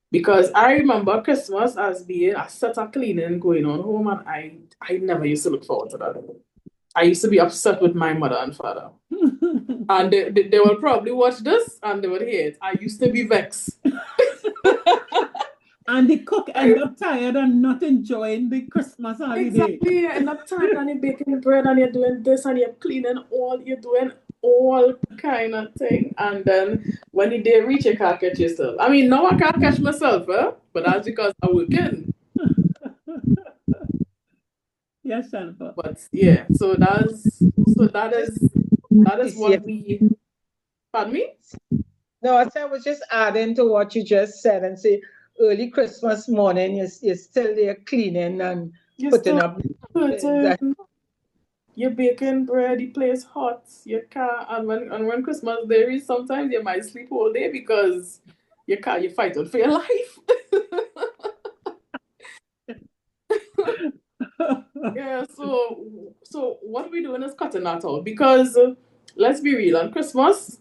Because I remember Christmas as being a set of cleaning going on home, and I never used to look forward to that. I used to be upset with my mother and father. And they will probably watch this and they would hear it. I used to be vexed. And the cook end up tired and not enjoying the Christmas holiday. Exactly. You end up tired and you're baking bread and you're doing this and you're doing all kind of thing. And then when the day reach, you can't catch yourself. I mean, now I can't catch myself, but that's because I'm working. Yes, Jennifer. But yeah, so that is what we. Pardon me? No, I was just adding to what you just said and say early Christmas morning you're still there cleaning and putting up. You're baking bread, the place hot, you can't, and when Christmas there is, sometimes you might sleep all day because you fight for your life. Yeah, so what we're doing is cutting that out, because let's be real, on Christmas,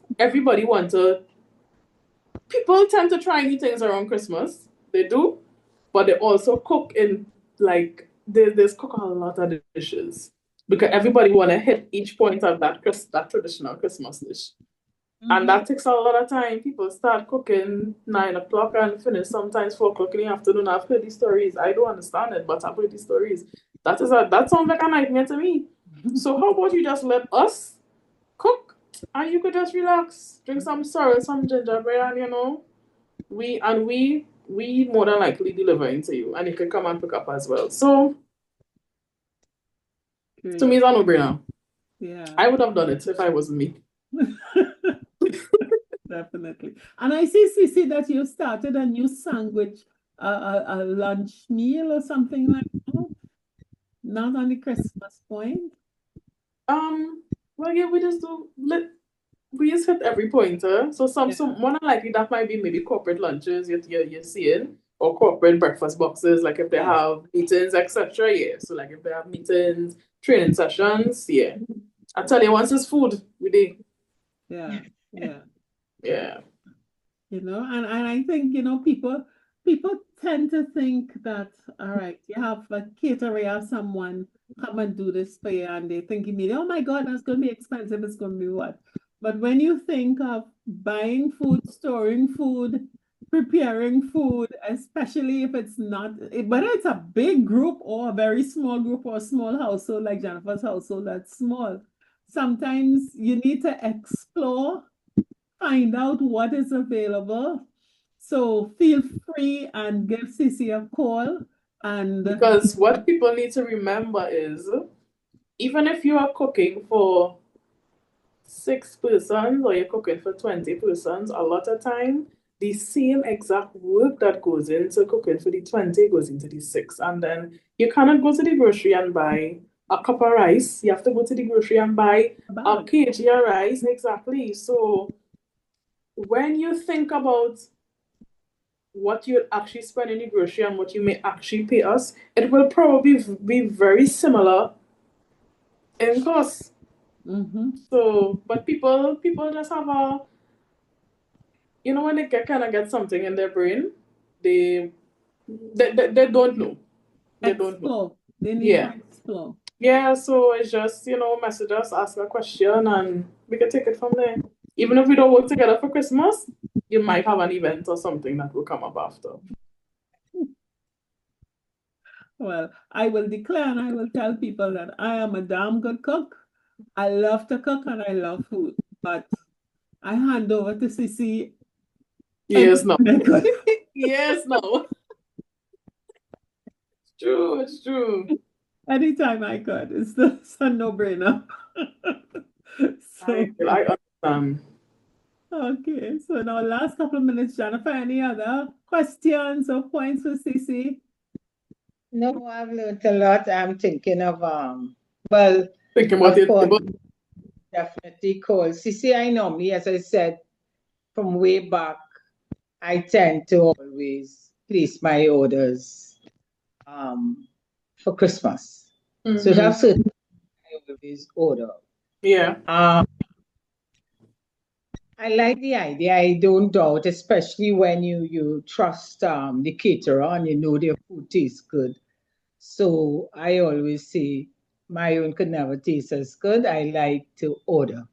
people tend to try new things around Christmas. They do, but they also cook in like there's cook a lot of dishes because everybody want to hit each point of that traditional Christmas dish. And that takes a lot of time. People start cooking 9 o'clock and finish sometimes 4 o'clock in the afternoon. I've heard these stories. I don't understand it, but I've heard these stories. That sounds like a nightmare to me. So how about you just let us cook and you could just relax, drink some sorrel, some gingerbread, and you know, we more than likely delivering to you, and you can come and pick up as well. So to me, it's a no-brainer. Yeah, I would have done it if I wasn't me. Definitely. And I see, Sissy, that you started a new sandwich, a lunch meal or something like that. Not on the Christmas point. Well, yeah, we just hit every pointer. So some more than likely that might be maybe corporate lunches you're seeing, or corporate breakfast boxes, like if they have meetings, etc. Yeah. So like if they have meetings, training sessions, yeah. I tell you, once it's food, we do. Yeah. Yeah. You know, and I think, you know, people tend to think that, all right, you have a caterer or someone come and do this for you, and they think immediately, oh my God, that's going to be expensive, it's going to be what? But when you think of buying food, storing food, preparing food, especially if it's not, whether it's a big group or a very small group or a small household like Jennifer's household, that's small. Sometimes you need to explore, find out what is available. So feel free and give Sissy a call. And because what people need to remember is, even if you are cooking for 6 persons or you're cooking for 20 persons, a lot of time the same exact work that goes into cooking for the 20 goes into the 6. And then you cannot go to the grocery and buy a cup of rice. You have to go to the grocery and buy a kg of rice. Exactly. So when you think about what you actually spend in the grocery and what you may actually pay us, it will probably be very similar in cost. So, but people just have a, you know, when they kind of get something in their brain, they don't know. They don't know. They need to explore. Yeah, so it's just, you know, message us, ask a question, and we can take it from there. Even if we don't work together for Christmas, you might have an event or something that will come up after. Well, I will declare and I will tell people that I am a damn good cook. I love to cook and I love food, but I hand over to Sissy. Yes, no. Yes, no. It's true. Anytime I could, it's a no-brainer. I understand. Okay, so now last couple of minutes, Jennifer, any other questions or points for Sissy? No, I've learned a lot. I'm thinking of thinking about it. Definitely call Sissy. I normally, as I said, from way back, I tend to always place my orders for Christmas. So that's certain I always order. Yeah. I like the idea. I don't doubt, especially when you trust the caterer and you know their food tastes good. So I always say my own could never taste as good. I like to order.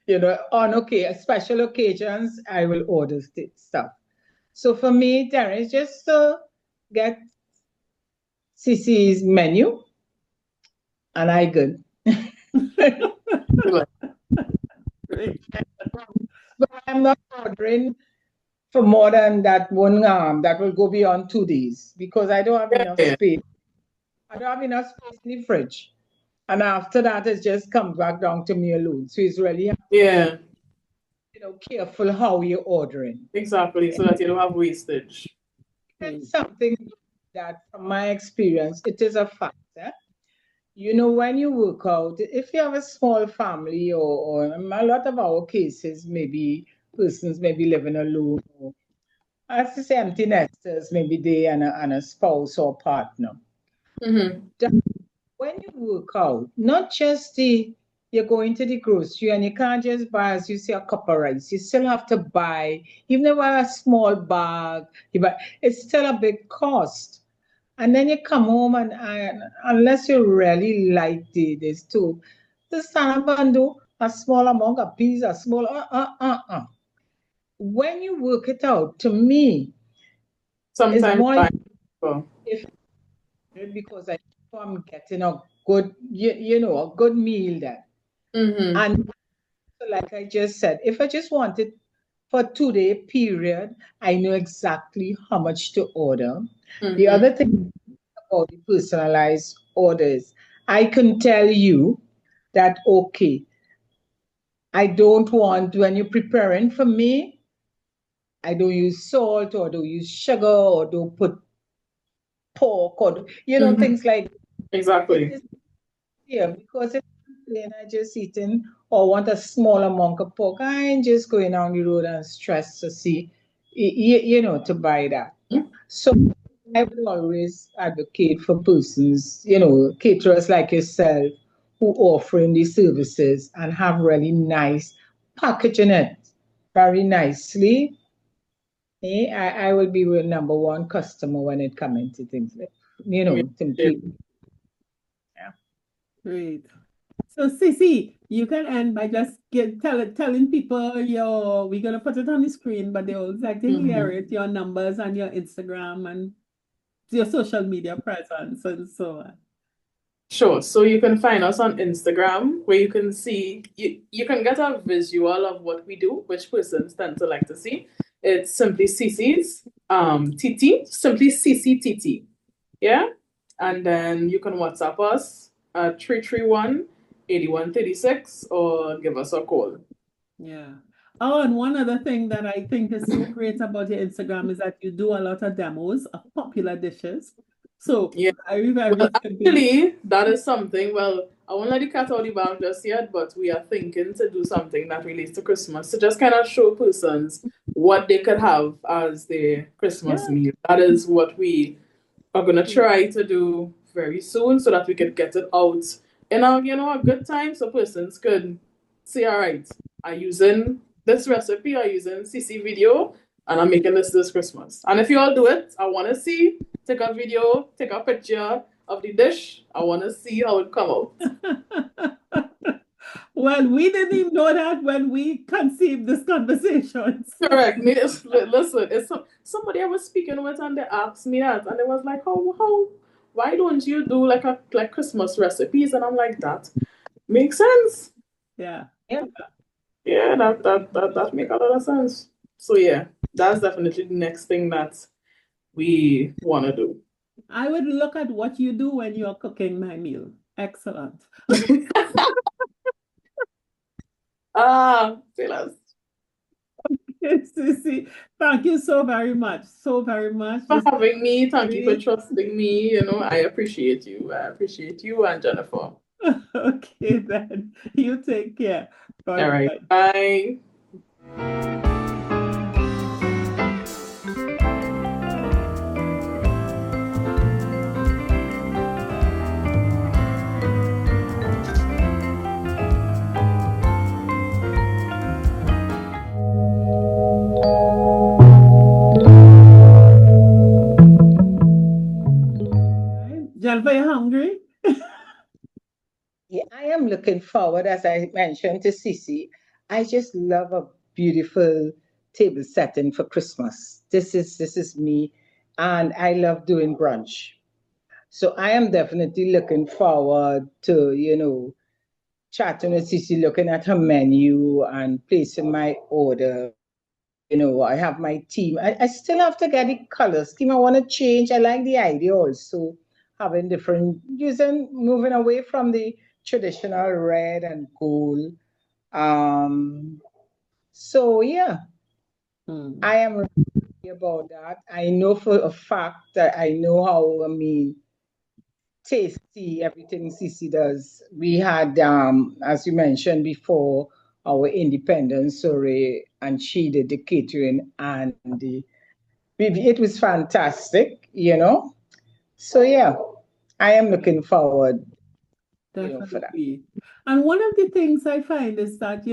You know, on special occasions, I will order stuff. So for me, Darren, is just to get Sissy's menu, and I good. But I'm not ordering for more than that one that will go beyond 2 days because I don't have enough space. I don't have enough space in the fridge. And after that, it just comes back down to me alone. So it's really careful how you're ordering. Exactly, so that you don't have wastage. It's something that, from my experience, it is a fact. You know, when you work out, if you have a small family or a lot of our cases, maybe persons maybe living alone, or as I say, empty nesters, maybe they and a spouse or partner. When you work out, not just you're going to the grocery and you can't just buy, as you say, a cup of rice. You still have to buy, even if you buy a small bag, it's still a big cost. And then you come home and unless you really like the stove, just stand up and do a small amount of peas, a small, When you work it out, to me, it's Sometimes more buying people. if because I know I'm getting a good, a good meal then. Mm-hmm. And like I just said, if I just want it for 2 day period, I know exactly how much to order. The Mm-hmm. other thing about the personalized orders, I can tell you that, okay, I don't want, when you're preparing for me, I don't use salt or don't use sugar or don't put pork or, Mm-hmm. things like Exactly. it's yeah, because if I'm plain, I just eating or want a small amount of pork, I ain't just going down the road and stress to see, to buy that. So I would always advocate for persons, caterers like yourself, who offering these services and have really nice packaging it very nicely. I would be your number one customer when it comes to things like, Yeah. simply. Yeah. Great. So, Sissy, you can end by just telling people we're going to put it on the screen, but they always like to hear Mm-hmm. it, your numbers and your Instagram and your social media presence and so on. Sure. So you can find us on Instagram where you can see you can get a visual of what we do, which persons tend to like to see. It's simply CC's TT, simply CC TT. Yeah. And then you can WhatsApp us at 331-8136 or give us a call. Yeah. Oh, and one other thing that I think is so great about your Instagram is that you do a lot of demos of popular dishes. So Yeah. very, Well, very simple. actually, that is something. Well, I won't let the cat out of the bag just yet, but we are thinking to do something that relates to Christmas to just kind of show persons what they could have as their Christmas Yeah. meal. That is what we are gonna try to do very soon, so that we could get it out in a good time, so persons could see. All right, I'm using this recipe, I'm using CC video, and I'm making this Christmas. And if you all do it, I want to see. Take a video, take a picture of the dish. I want to see how it come out. Well, we didn't even know that when we conceived this conversation. Correct. Listen, it's somebody I was speaking with, and they asked me that, and they was like, "How? Why don't you do like Christmas recipes?" And I'm like, "That makes sense. Yeah. Yeah. Yeah, that make a lot of sense." So yeah, that's definitely the next thing that we want to do. I would look at what you do when you're cooking my meal. Excellent. Silas, Sissy, thank you so very much. So very much. for This having me. Thank you for great. trusting me. I appreciate you. I appreciate you and Jennifer. Okay, then. You take care. All right. Bye-bye. Bye. Jennifer, you hungry? Yeah, I am looking forward, as I mentioned to Sissy. I just love a beautiful table setting for Christmas. This is me, and I love doing brunch. So I am definitely looking forward to, chatting with Sissy, looking at her menu and placing my order. I have my team. I still have to get the color scheme. I want to change. I like the idea also having different, moving away from the traditional red and gold. Um, so yeah, I am really happy about that. I know for a fact that I know how, tasty everything Sissy does. We had, as you mentioned before, our independence sorry, and she did the catering and it was fantastic. So yeah, I am looking forward, for that. Definitely. And one of the things I find is that,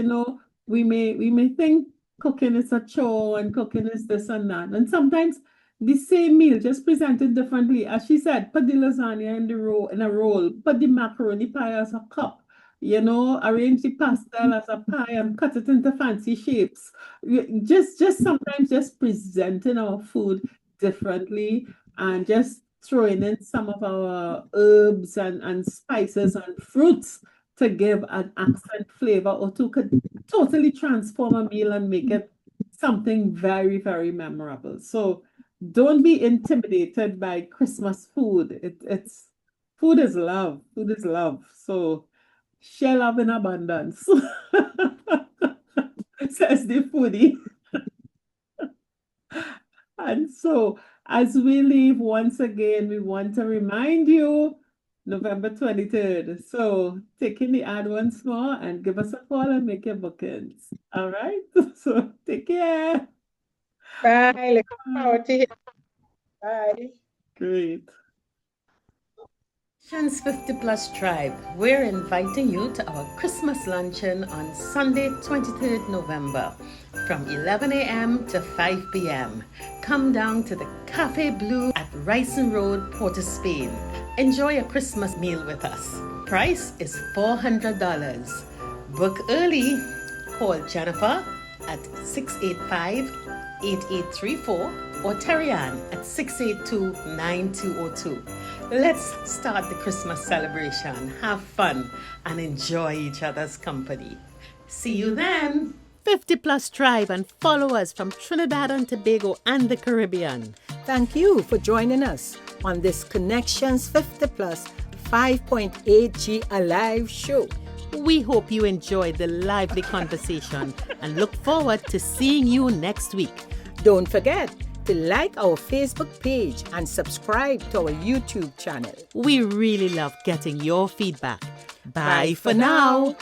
we may think cooking is a chore and cooking is this and that. And sometimes the same meal, just presented differently. As she said, put the lasagna in a roll, put the macaroni pie as a cup. Arrange the pastel as a pie and cut it into fancy shapes. Just sometimes just presenting our food differently and just throwing in some of our herbs and spices and fruits to give an accent flavor or two could totally transform a meal and make it something very, very memorable. So don't be intimidated by Christmas food. It's food is love. Food is love. So share love in abundance, says the foodie. And so, as we leave, once again, we want to remind you November 23rd. So, take in the ad once more and give us a call and make your bookings. All right? So, take care. Bye. Looking forward to hearing. Bye. Great. CONEC-TIONS 50 Plus Tribe, we're inviting you to our Christmas luncheon on Sunday, 23rd November from 11 a.m. to 5 p.m. Come down to the Cafe Blue at Ryson Road, Port of Spain. Enjoy a Christmas meal with us. Price is $400. Book early. Call Jennifer at 685-8834 or Terry-Ann at 682-9202. Let's start the Christmas celebration, have fun, and enjoy each other's company. See you then! 50 Plus Tribe, and follow us from Trinidad and Tobago and the Caribbean. Thank you for joining us on this Connections 50 Plus 5.8G Alive show. We hope you enjoyed the lively conversation and look forward to seeing you next week. Don't forget to like our Facebook page and subscribe to our YouTube channel. We really love getting your feedback. Bye for now.